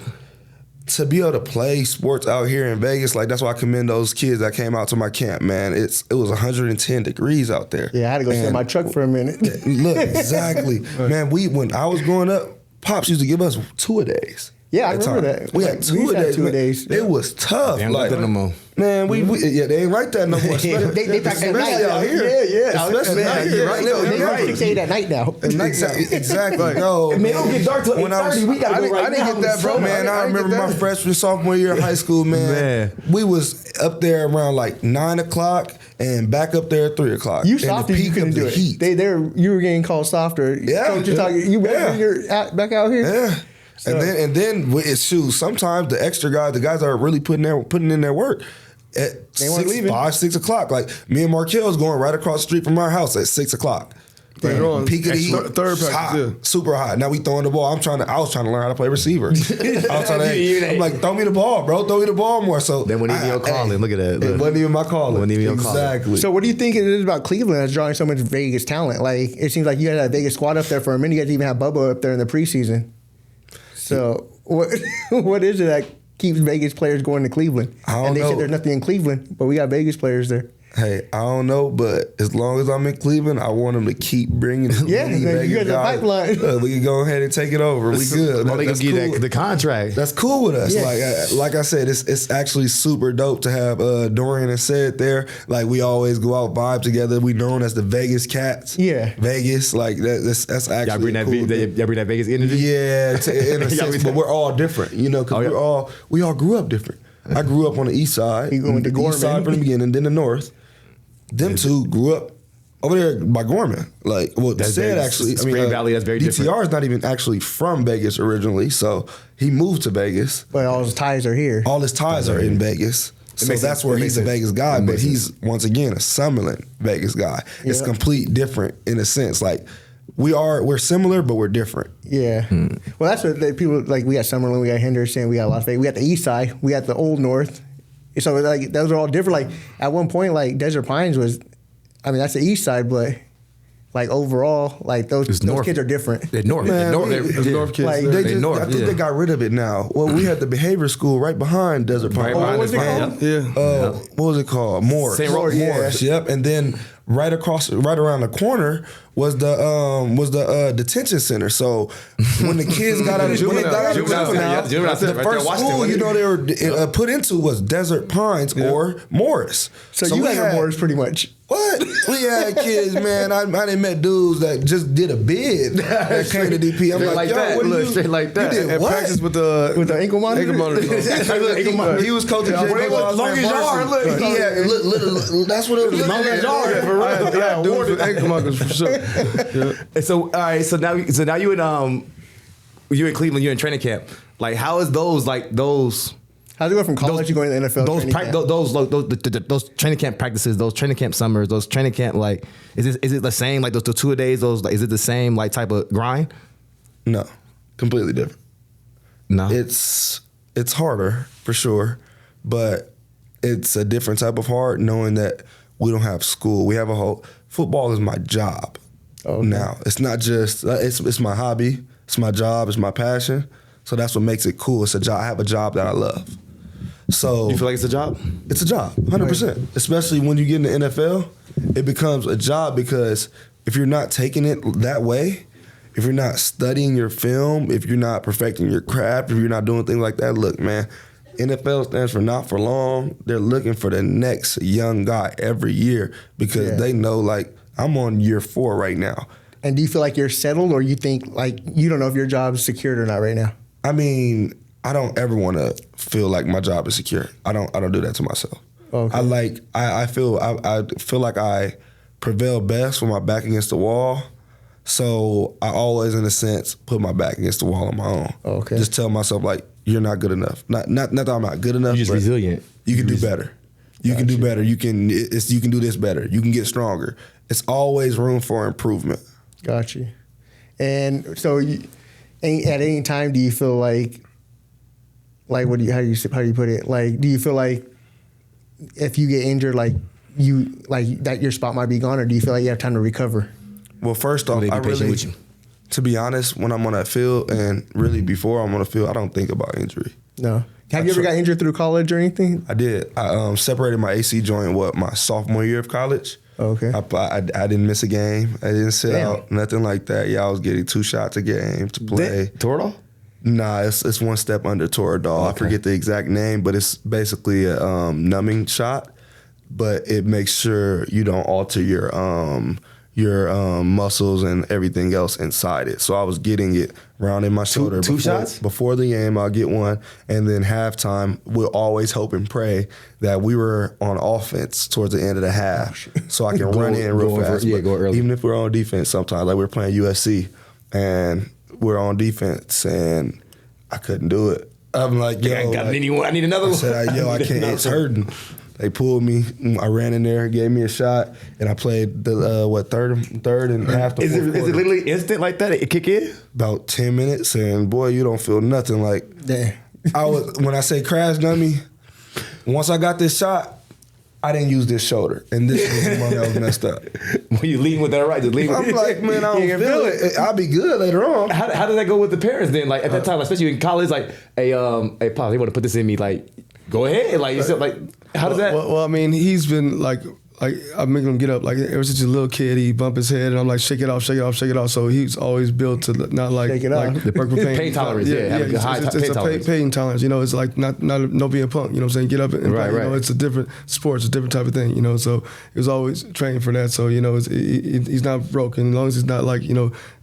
to be able to play sports out here in Vegas, like that's why I commend those kids that came out to my camp, man. It was 110 degrees out there. Yeah, I had to go sit in my truck for a minute. Look, exactly. Man, when I was growing up, Pops used to give us 2-a-days. Yeah, I remember that. We had 2-a-days. It was tough. They ain't like that no more. Man, they ain't like that no more. They back at night out here. Yeah. Especially out here. Right. They right 6 8 at night now. Exactly. No, Man, it don't get dark till 8:30. We gotta go right I didn't now. get that, bro. Man, I remember my freshman, sophomore year of high school, man. We was up there around like 9 o'clock and back up there at 3 o'clock. You softer, you couldn't do it. Heat. You were getting called softer. Yeah. Coach, you you're back out here? Yeah. So. And then it's shoes. Sometimes the extra guys, the guys that are really putting in their work at 6 o'clock. Like me and Markel was going right across the street from our house at 6 o'clock. Peak of the heat, third practice, hot, super hot. Now we throwing the ball. I was trying to learn how to play receiver. I was I'm like, throw me the ball, bro. Throw me the ball more. So then when even your calling, look at that. It wasn't even my calling. Wasn't even your exactly. So what do you think it is about Cleveland that's drawing so much Vegas talent? Like it seems like you had that Vegas squad up there for a minute. You guys even have Bubba up there in the preseason. So what is it that keeps Vegas players going to Cleveland? And they say there's nothing in Cleveland, but we got Vegas players there. Hey, I don't know, but as long as I'm in Cleveland, I want them to keep bringing. Yeah, you got the pipeline. We can go ahead and take it over. We good. They can give cool. The contract. That's cool with us. Yes. Like I said, it's actually super dope to have Dorian and Sid there. Like we always go out vibe together. We known as the Vegas Cats. Yeah, Vegas. Like that's actually y'all bring that cool. y'all bring that Vegas energy. Yeah, in a sense, but we're all different. You know, because we all grew up different. I grew up on the east side. You went to the east side from the beginning, then the north. Them two grew up over there by Gorman. Like, well, Sid actually, Spring Valley, that's very different. DTR is not even actually from Vegas originally, so he moved to Vegas. But all his ties are here. All his ties are in Vegas. So that's where he's a Vegas guy, but he's, once again, a Summerlin Vegas guy. Yeah. It's complete different in a sense. Like, we're similar, but we're different. Yeah. Well, that's what people, like, we got Summerlin, we got Henderson, we got Las Vegas, we got the east side, we got the old north. So like those are all different. Like at one point, like Desert Pines was, that's the east side, but like overall, like those kids are different. They're north. They're north kids. Like, I think they got rid of it now. Well, we had the behavior school right behind Desert Pines. What was it called? Yeah. What was it called? Morris. Morris. Yep. And then right around the corner was the detention center. So when the kids got out of juvenile, the first school they were put into was Desert Pines or Morris. So you guys are Morris pretty much. What? We had kids, man. I done met dudes that just did a bid that came to DP. I'm like, yo, what do you? Straight like that. You did and what? practice with the ankle monitor. He was coaching. Long as y'all look. That's what it was. Long as y'all for real. Yeah, dudes with ankle monitors for sure. Yeah. And so all right, so now you in Cleveland, you're in training camp. Like how is those? How's it go from college? You going to the NFL? Those training camp practices, those training camp summers, those training camp is it the same? Like those 2-a-days? Is it the same type of grind? No, completely different. No, it's harder for sure, but it's a different type of hard. Knowing that we don't have school, we have a whole football is my job. Okay. Now it's not just it's my hobby, it's my job, it's my passion. So that's what makes it cool. It's a job. I have a job that I love. So you feel like it's a job? It's a job, 100%. Especially when you get in the NFL, it becomes a job because if you're not taking it that way, if you're not studying your film, if you're not perfecting your craft, if you're not doing things like that, look, man, NFL stands for not for long. They're looking for the next young guy every year because they know, like, I'm on year 4 right now. And do you feel like you're settled or you think, like, you don't know if your job is secured or not right now? I mean, I don't ever want to feel like my job is secure. I don't do that to myself. Okay. I feel like I prevail best with my back against the wall. So I always, in a sense, put my back against the wall on my own. Okay. Just tell myself, like, you're not good enough. Not that I'm not good enough. You're just resilient. You can do better. You can do better. You can do this better. You can get stronger. It's always room for improvement. Got you. And so, at any time, do you feel like how do you put it? Like, do you feel like if you get injured, that your spot might be gone, or do you feel like you have time to recover? Well, first off, to be honest, when I'm on that field and really before I'm on the field, I don't think about injury. No. Have you ever got injured through college or anything? I did. I separated my AC joint my sophomore year of college. Okay. I didn't miss a game. I didn't sit Damn. out. Nothing like that. Yeah, I was getting 2 shots a game to play. Toro? Nah, it's one step under Toradol. I forget the exact name, but it's basically a numbing shot. But it makes sure you don't alter your muscles and everything else inside it. So I was getting it round in my shoulder. Two shots? Before the game, I'll get one. And then halftime, we'll always hope and pray that we were on offense towards the end of the half. So I can run in real fast. Go early. Even if we're on defense sometimes, like we're playing USC and we're on defense and I couldn't do it. I'm like, yo, I need another one. I said, yo, I can't. It's hurting. They pulled me. I ran in there, gave me a shot, and I played the third and half the Is fourth it quarter. literally instant like that? It kick in? About 10 minutes, and boy, you don't feel nothing. Like Damn. when I say crash dummy, once I got this shot, I didn't use this shoulder, and this was the one that was messed up. When you lean with that right, just lean with I'm like, man, I don't You can feel feel it. I'll be good later on. How does that go with the parents then? Like at that time, especially in college, like, hey, Pop, they want to put this in me. Like, go ahead. Like, how does that? Well, I mean, he's been like I'm making him get up. Like ever since he's a little kid, he bump his head, and I'm like, shake it off, shake it off, shake it off. So he's always built to not like Shake it off. like the Pain tolerance, yeah, have a it's, high it's, pain it's tolerance. a pain tolerance. You know, it's like not no being a punk. You know what I'm saying? Get up and Right, play. You know, right. it's a different sport. It's a different type of thing. You know, so he was always trained for that. So you know, he's not broken as long as he's not like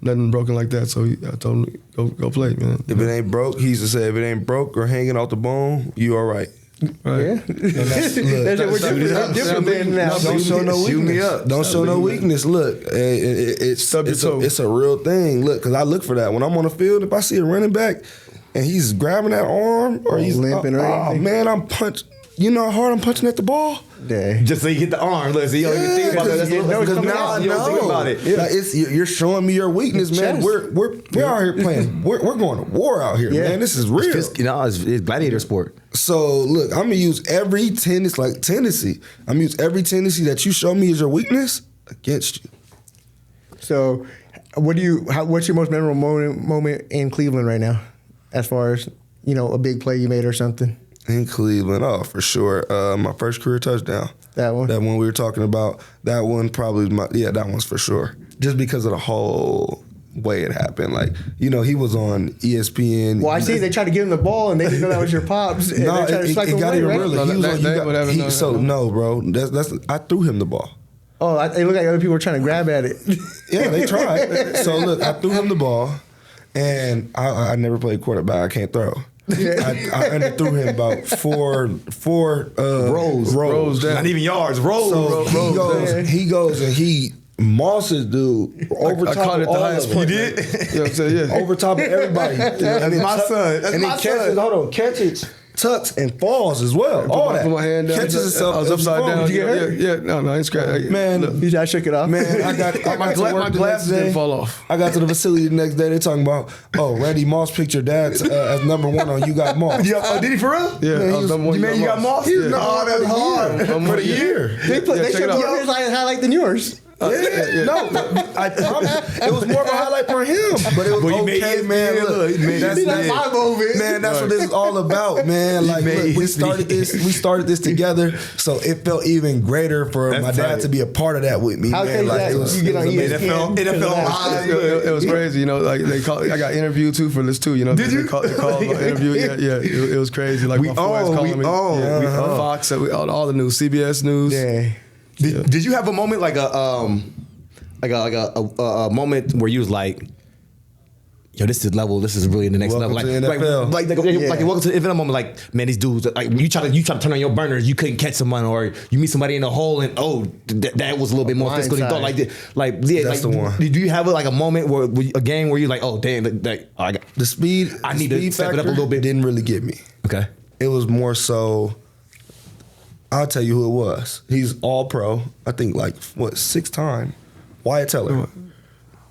nothing broken like that. So I told him go play, man. If it ain't broke, he used to say, if it ain't broke or hanging off the bone, you all right. Right. Yeah. We're different than now. Don't show no weakness. Shoot me up. Don't show no weakness. Look, it's a real thing. Look, because I look for that when I'm on the field. If I see a running back and he's grabbing that arm or he's limping or anything. man, I'm punch. You know how hard I'm punching at the ball. Yeah. Just so you get the arm. Look, so you don't even think about that. That's Because now I you don't think know. about it. Like, you're showing me your weakness, man. Chest. We're out here playing. We're going to war out here, Yeah. man. This is real. It's gladiator sport. So look, I'm gonna use every tendency. I'm gonna use every tendency that you show me is your weakness against you. So, what's your most memorable moment in Cleveland right now, as far as a big play you made or something? In Cleveland, oh, for sure. My first career touchdown. That one? That one we were talking about. That one probably, that one's for sure. Just because of the whole way it happened. Like, he was on ESPN. Well, I see they tried to give him the ball and they didn't know that was your pops. And No, they tried to strike him got away, even right? realer. He was on, whatever. no, bro. I threw him the ball. Oh, it looked like other people were trying to grab at it. Yeah, they tried. So look, I threw him the ball, and I never played quarterback. I can't throw. I underthrew him about four rows down. Not even yards. Rolls. So he goes and he mosses dude over I top caught of it the all highest of point. them. You did? You know what I'm saying? Yeah. Over top of everybody. That's my son. That's and my he catches, son. hold on, catches, tucks, and falls as well. All that. Put my hand down. Catches himself. I was upside and down. falls. Did you get hurt? Yeah. No, I ain't scratched. Man, I shook it off. Man, I got My to work the glasses next day. didn't fall off. I got to the facility the next day. They talking about, Randy Moss picked your dad as #1 on You Got Moss. Did he for real? Yeah, Man, I was number one. you got Moss? Yeah. Oh, that's hard. For the year. They check should it out. have his highlight than yours. No, I promise. It was more of a highlight for him, but it was Well, you made okay, it- man. yeah, Look, look, you made that's it. That's my moment. Man, that's what this is all about, man. Like, made look, we history. started this together, so it felt even greater for That's my dad tight. to be a part of that with me. How man. crazy Like, that it was, you get it on was amazing. ESPN. NFL live. It was crazy, like they called. I got interviewed too for this too, Did you? They called interview. Yeah. It was crazy. Like We my boys own, calling we me. own. Yeah, We own. Fox, all the news, CBS News. Yeah. Did you have a moment like a moment where you was like, yo, this is level. This is really the next Welcome level. to the NFL. Like welcome to the NFL moment. Like, man, these dudes. Like, you try to turn on your burners, you couldn't catch someone, or you meet somebody in a hole, and that was a little bit more physical than you thought. That's the one. Do you have a moment where a game where you're like, oh damn, I got The speed. I the need to speed step it up a factor little bit. Didn't really get me. okay. It was more so. I'll tell you who it was. He's all pro. I think 6-time. Wyatt Teller.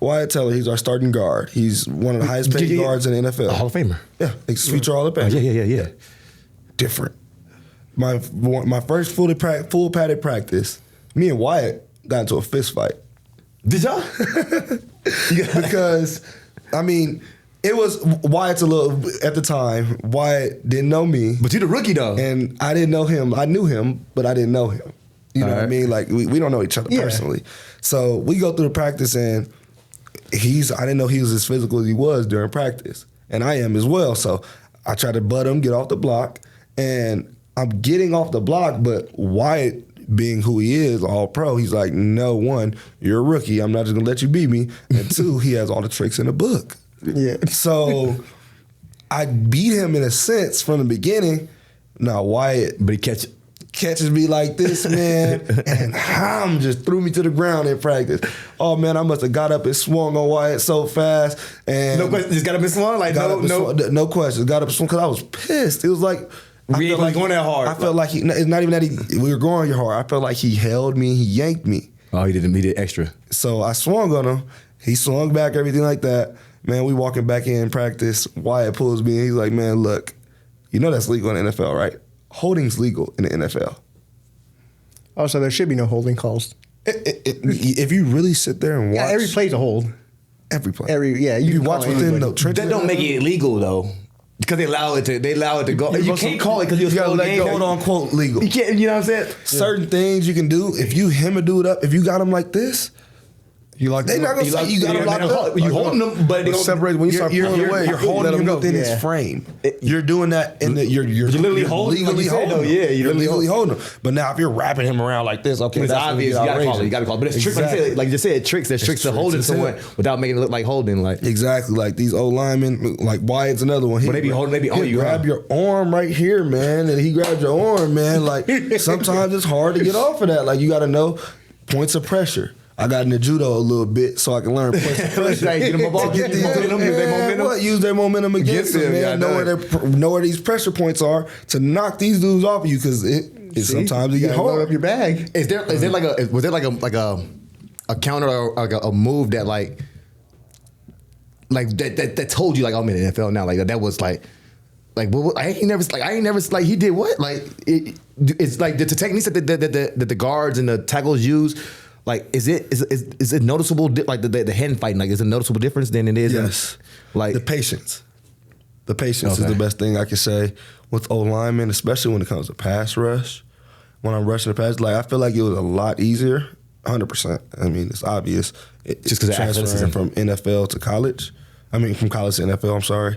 Wyatt Teller. He's our starting guard. He's one of the highest paid guards in the NFL. A Hall of Famer. Yeah, he's future Hall of Famer. Yeah. Different. My first full padded practice. Me and Wyatt got into a fist fight. Did y'all? Because, I mean, It was Wyatt's a little at the time. Wyatt didn't know me, But you the rookie though. and I didn't know him. I knew him, but I didn't know him. You know what I mean? Like we don't know each other personally. So we go through the practice, and I didn't know he was as physical as he was during practice, and I am as well. So I try to butt him, get off the block, and I'm getting off the block, but Wyatt, being who he is, all pro, he's like, no, one, you're a rookie. I'm not just gonna let you beat me. And two, he has all the tricks in the book. Yeah. So I beat him in a sense from the beginning. Now Wyatt But he catches me like this, man, and Ham just threw me to the ground in practice. Oh man, I must have got up and swung on Wyatt so fast. And no question. Just got up and swung. Like no questions. Got up and swung because I was pissed. It was like. We ain't going that hard. I felt like it's not even that we were going hard. I felt like he held me, he yanked me. Oh, he did extra. So I swung on him. He swung back, everything like that. Man, we walking back in practice. Wyatt pulls me and he's like, man, look, you know that's legal in the NFL, right? Holding's legal in the NFL. Oh, so there should be no holding calls. If you really sit there and watch. Yeah, every play's a hold. Every play. You You watch within the trenches. That don't make it illegal though. Because they allow it to go. You can't call it because you're gotta still let game. quote unquote legal. You can't. You know what I'm saying? Certain things you can do. If you hem a dude up, if you got him like this, You like they not gonna say you got him locked up. You holding them, but It's separated when you start pulling away. You're holding him within Yeah. his frame. You're doing that in the you're literally holding him, like you said, though. him. Yeah, you're legally holding him. But now if you're wrapping him around like this, okay, it's that's obvious. You gotta call it. You gotta call it. But it's tricks. Exactly. Like you just said, tricks. There's tricks to tricks, holding that's someone it. without making it look like holding. Like Exactly, like these old linemen, like Wyatt's another one. But they be holding- they be on he'll you, grab huh? your arm right here, man, and he grabs your arm, man. Like sometimes it's hard to get off of that. Like you got to know points of pressure. I got into judo a little bit so I can learn points of pressure. Like, get them a ball, To get them momentum, use their momentum. What? Use their momentum against them, man. yeah, Know where these pressure points are to knock these dudes off of you because sometimes it You get gotta load hard. up your bag. is there was there like a counter or like a move that like that told you like, oh, I'm in the NFL now, like that was like I ain't never like he did what, like it's like the techniques that the guards and the tackles use, like is it noticeable like the hand fighting, like is it a noticeable difference than it is Yes. like The patience. The patience Okay. is the best thing I can say with old linemen, especially when it comes to pass rush. When I'm rushing the pass, like I feel like it was a lot easier. 100%. I mean, it's obvious. Just 'cause of transferring athleticism. from NFL to college. I mean, from college to NFL. I'm sorry.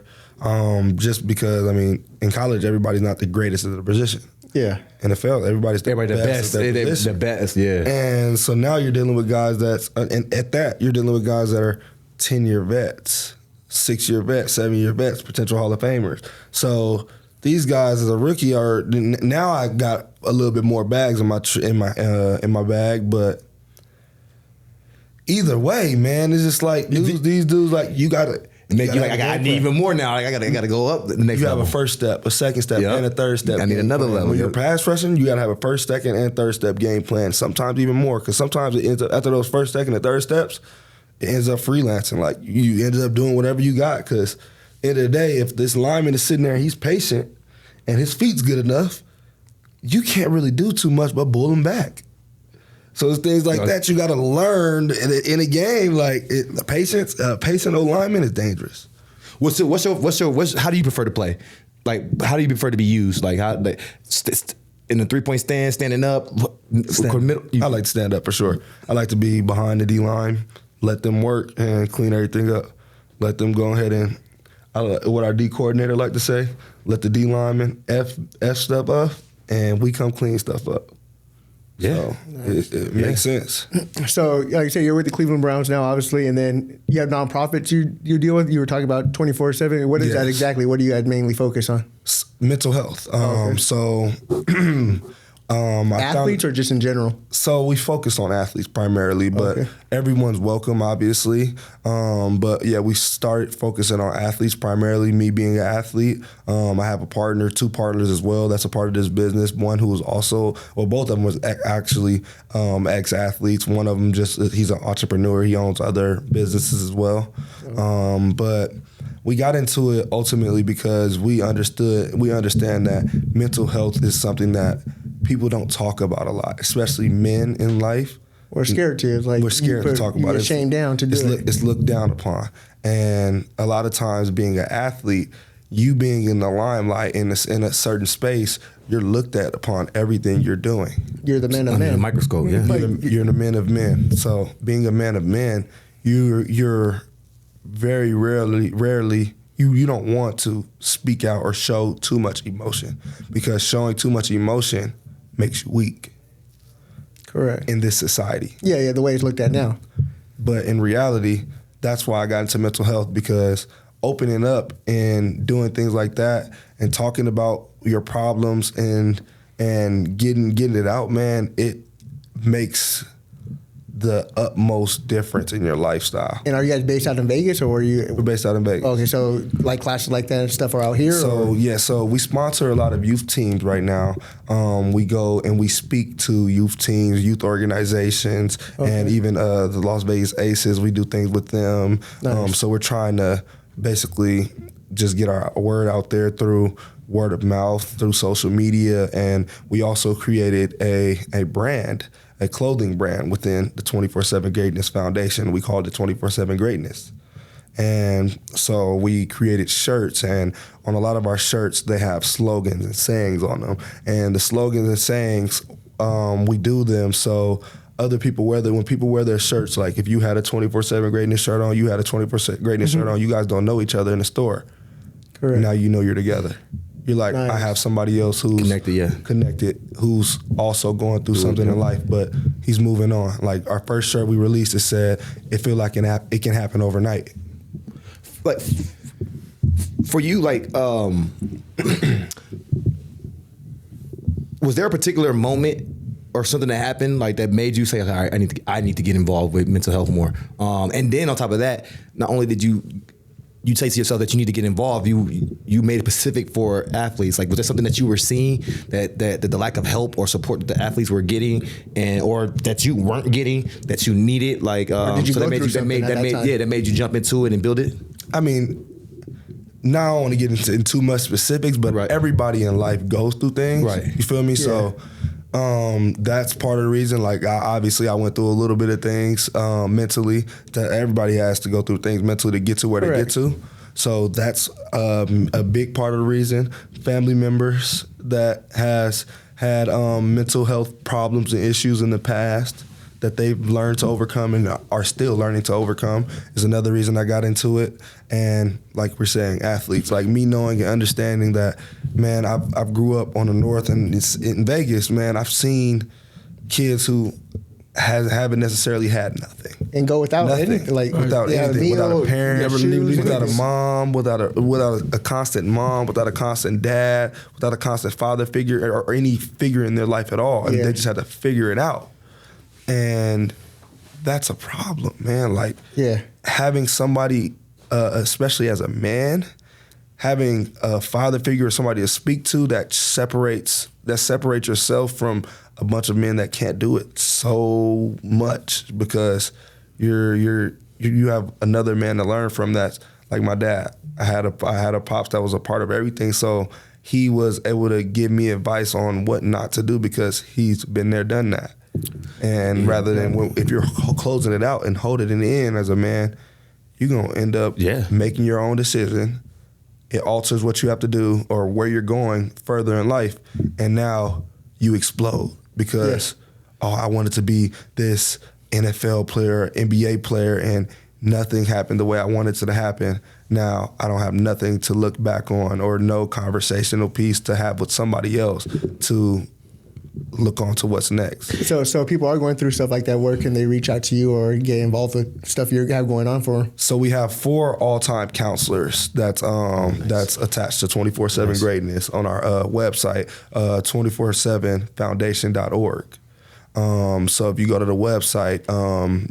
Just because I mean, in college, everybody's not the greatest at the position. Yeah. NFL, everybody's the everybody the best, at their they position. the best, yeah. And so now you're dealing with guys and at that, you're dealing with guys that are 10-year vets, 6-year vets, 7-year vets, potential Hall of Famers. So these guys as a rookie now I got a little bit more bags in my bag, but either way, man, it's just like these dudes like you gotta. Make you like I need even more now. Like I gotta go up the next You level. have a first step, a second step, Yep. and a third step. I need game another plan. level, When you're yep. pass rushing, you gotta have a first, second, and third step game plan. Sometimes even more, because sometimes it ends up after those first, second, and third steps, it ends up freelancing. Like you ended up doing whatever you got. Because end of the day, if this lineman is sitting there and he's patient and his feet's good enough, you can't really do too much but bull him back. So it's things like that you got to learn in a game. Like the patience, patient old lineman is dangerous. What's how do you prefer to play? Like how do you prefer to be used? Like how in the 3-point stand, standing up. I like to stand up for sure. I like to be behind the D line, let them work and clean everything up. Let them go ahead and what our D coordinator like to say, let the D lineman F stuff up and we come clean stuff up. Yeah. So it makes sense. So, like you say, you're with the Cleveland Browns now, obviously, and then you have nonprofits you deal with. You were talking about 24/7. What is that Yes. exactly? What do you guys mainly focus on? Mental health. So Athletes or just in general? So we focus on athletes primarily, but Okay. everyone's welcome, obviously. But yeah, we started focusing on athletes primarily. Me being an athlete, I have a partner, 2 partners as well. That's a part of this business. One who was also, well, both of them was actually ex-athletes. One of them he's an entrepreneur. He owns other businesses as well. But we got into it ultimately because we understand that mental health is something that people don't talk about a lot, especially men in life. We're scared to. It's like we're scared to talk about it. Shamed down to do it. It's looked down upon. And a lot of times being an athlete, you being in the limelight in a certain space, you're looked at upon everything you're doing. You're the man of Under men. the microscope, yeah. You're the man of men. So being a man of men, you're very rarely you don't want to speak out or show too much emotion, because showing too much emotion makes you weak. Correct. In this society. Yeah, the way it's looked at now. But in reality, that's why I got into mental health, because opening up and doing things like that and talking about your problems and getting it out, man, it makes the utmost difference in your lifestyle. And are you guys based out in Vegas, or were you? We're based out in Vegas. Okay, so like classes like that and stuff are out here? So so we sponsor a lot of youth teams right now. We go and we speak to youth teams, youth organizations, and even the Las Vegas Aces. We do things with them. Nice. So we're trying to basically just get our word out there through word of mouth, through social media, and we also created a brand, a clothing brand within the 24/7 Greatness Foundation. We called it 24/7 Greatness. And so we created shirts, and on a lot of our shirts, they have slogans and sayings on them. And the slogans and sayings, we do them so other people wear them. When people wear their shirts, like if you had a 24/7 Greatness shirt on, you had a 24/7 Greatness shirt on, you guys don't know each other in the store. Correct. Now you know you're together. You're like, Nice. I have somebody else who's connected, who's also going through something in life, but he's moving on. Like our first shirt we released, it said, it feel like it can happen overnight. Like for you, like was there a particular moment or something that happened like that made you say, all right, I need to get involved with mental health more? And then on top of that, not only did you say to yourself that you need to get involved, you made it specific for athletes. Like, was there something that you were seeing that the lack of help or support that the athletes were getting, or that you weren't getting that you needed? Like, did you so go that made through you something at that time? that made you jump into it and build it. I mean, now I don't want to get into too much specifics, but everybody in life goes through things. Right. You feel me? Yeah. So that's part of the reason. Like, obviously, I went through a little bit of things mentally. That everybody has to go through things mentally to get to where they get to. So that's a big part of the reason. Family members that has had mental health problems and issues in the past that they've learned to overcome and are still learning to overcome is another reason I got into it. And like we're saying, athletes, like me knowing and understanding that, man, I've grew up on the north, and it's in Vegas, man, I've seen kids who haven't necessarily had nothing. And go without anything, like without anything, without a parent, shoes, without a mom, without a constant mom, without a constant dad, without a constant father figure or any figure in their life at all. And they just had to figure it out. And that's a problem, man. Like having somebody, especially as a man, having a father figure or somebody to speak to that separates yourself from a bunch of men that can't do it so much, because you have another man to learn from. That's like my dad. I had a pops that was a part of everything, so he was able to give me advice on what not to do because he's been there, done that. And rather than if you're closing it out and holding it in as a man, you're gonna end up making your own decision. It alters what you have to do or where you're going further in life, and now you explode because I wanted to be this NFL player, NBA player, and nothing happened the way I wanted it to happen. Now I don't have nothing to look back on or no conversational piece to have with somebody else to look on to what's next. So people are going through stuff like that. Where can they reach out to you or get involved with stuff you have going on for them? So we have 4 all-time counselors that's attached to 24/7 Greatness on our website, 247foundation.org. So if you go to the website,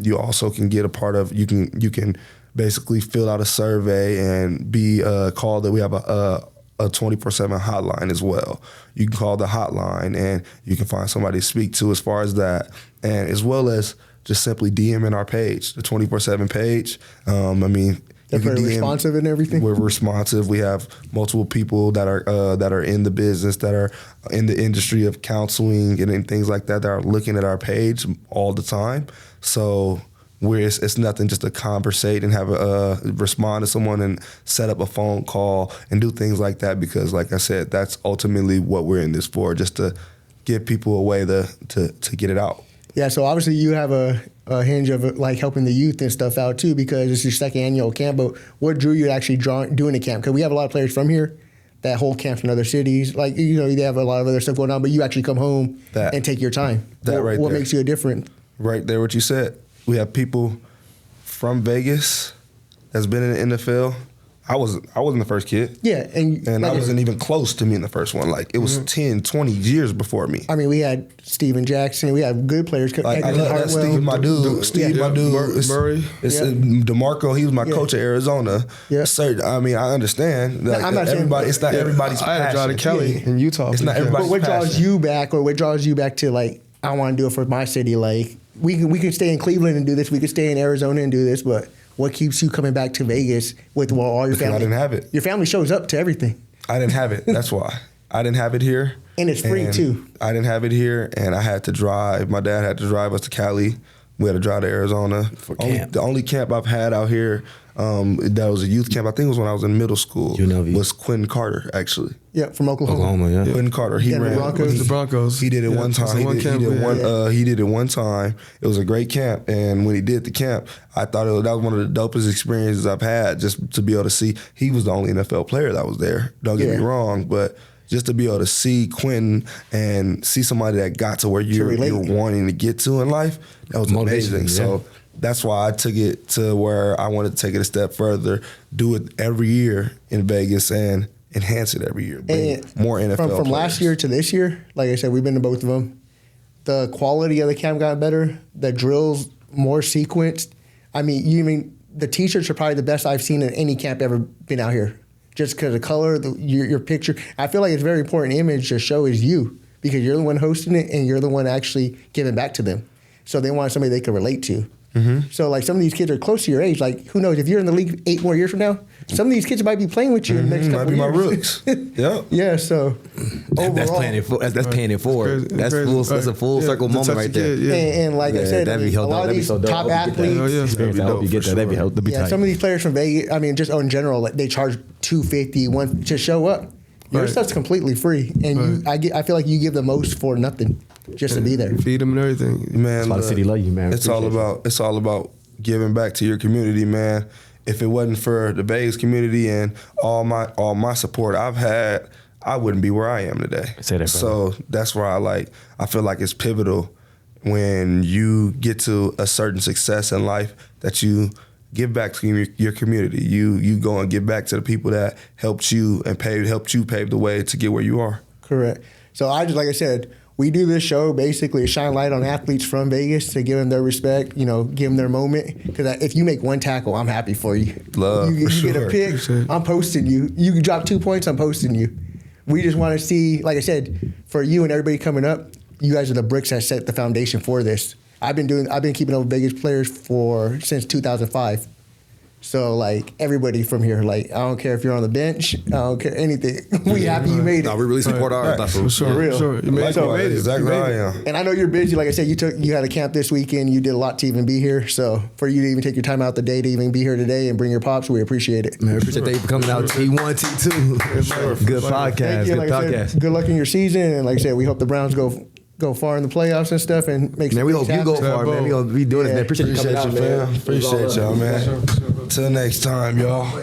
you also can get a part of. You can basically fill out a survey and be called. That we have a 24/7 hotline as well. You can call the hotline and you can find somebody to speak to as far as that, and as well as just simply DMing our page, the 24/7 page. I mean, They're You can pretty DM. responsive and everything. We're responsive. We have multiple people that are in the business, that are in the industry of counseling and things like that are looking at our page all the time. So it's nothing just to conversate and have respond to someone and set up a phone call and do things like that, because like I said, that's ultimately what we're in this for, just to give people a way to get it out. Yeah, so obviously you have a hinge of like helping the youth and stuff out too, because it's your second annual camp. But what drew you to actually doing a camp? Because we have a lot of players from here that hold camps in other cities. Like, they have a lot of other stuff going on, but you actually come home and take your time. What makes you different? Right there, what you said. We have people from Vegas that's been in the NFL. I wasn't the first kid. Yeah, and I wasn't even close to being the first one. Like, it was 10, 20 years before me. I mean, we had Steven Jackson. We had good players. Like, I love that Steve, my dude. Murray. DeMarco, he was my coach at Arizona. Yeah. I mean, I understand. Like, I'm not saying it's not everybody's I had to drive to Kelly in Utah. It's not everybody's But what draws passion. you back, or what draws you back to, like, I want to do it for my city? Like, we can stay in Cleveland and do this. We can stay in Arizona and do this. But what keeps you coming back to Vegas with all your family? I didn't have it. Your family shows up to everything. I didn't have it. That's why. I didn't have it here. And it's free, too. I didn't have it here, and I had to drive. My dad had to drive us to Cali. We had to drive to Arizona. For camp. The only camp I've had out here that was a youth camp, I think it was when I was in middle school, UNLV. was Quentin Carter, actually. Yeah, from Oklahoma. Yeah. Quentin Carter. He Denver ran Broncos. The Broncos. He did it one time. He did it one time. It was a great camp, and when he did the camp, I thought that was one of the dopest experiences I've had. Just to be able to see, he was the only NFL player that was there. Don't get me wrong, but just to be able to see Quentin and see somebody that got to where you're wanting to get to in life, that was amazing. Yeah. So that's why I took it to where I wanted to take it a step further, do it every year in Vegas and enhance it every year. Bring more NFL From players. last year to this year, like I said, we've been to both of them. The quality of the camp got better. The drills more sequenced. I mean, the T-shirts are probably the best I've seen in any camp ever been out here. Just because of color, your picture. I feel like it's a very important image to show is you, because you're the one hosting it and you're the one actually giving back to them. So they want somebody they can relate to. Mm-hmm. So like some of these kids are close to your age. Like, who knows, if you're in the league 8 more years from now, some of these kids might be playing with you in the next couple might be years. my rooks. Yep. Yeah, so That's overall, paying it forward. That's paying it forward. That's a full circle moment right there. and like I said, that'd be a lot of these top athletes, I hope you get that. That'd be helpful. yeah, some of these players from Vegas, I mean, just in general, like, they charge $250 to show up. Your stuff's completely free, and I feel like you give the most for nothing, just to be there. Feed them and everything. Man, That's why the city love you, man. It's all about giving back to your community, man. If it wasn't for the Vegas community and all my support I've had, I wouldn't be where I am today. Say that, brother. So that's why I feel like it's pivotal when you get to a certain success in life that you give back to your community. You go and give back to the people that helped you and helped you pave the way to get where you are. Correct. So like I said, we do this show basically to shine light on athletes from Vegas, to give them their respect, give them their moment. Because if you make one tackle, I'm happy for you. Love, you for get a sure. pick, I'm posting you. You can drop 2 points, I'm posting you. We just want to see, like I said, for you and everybody coming up, you guys are the bricks that set the foundation for this. I've been keeping up with Vegas players since 2005. So, like, everybody from here, like, I don't care if you're on the bench, I don't care anything. We happy you made it. No, we really support our For sure. For real. Sure. You made it. Exactly how I am. And I know you're busy. Like I said, you had a camp this weekend. You did a lot to even be here. So for you to even take your time out the day to even be here today and bring your pops, we appreciate it. Man, appreciate you for coming out. T1, T2. Good podcast. Thank you. Good Like I podcast. said, good luck in your season. And like I said, we hope the Browns go far in the playoffs and stuff and make. Man, we hope you go happen. far, man. We gonna be doing this, man. Appreciate you coming out, man. Appreciate y'all, man. Till next time, y'all.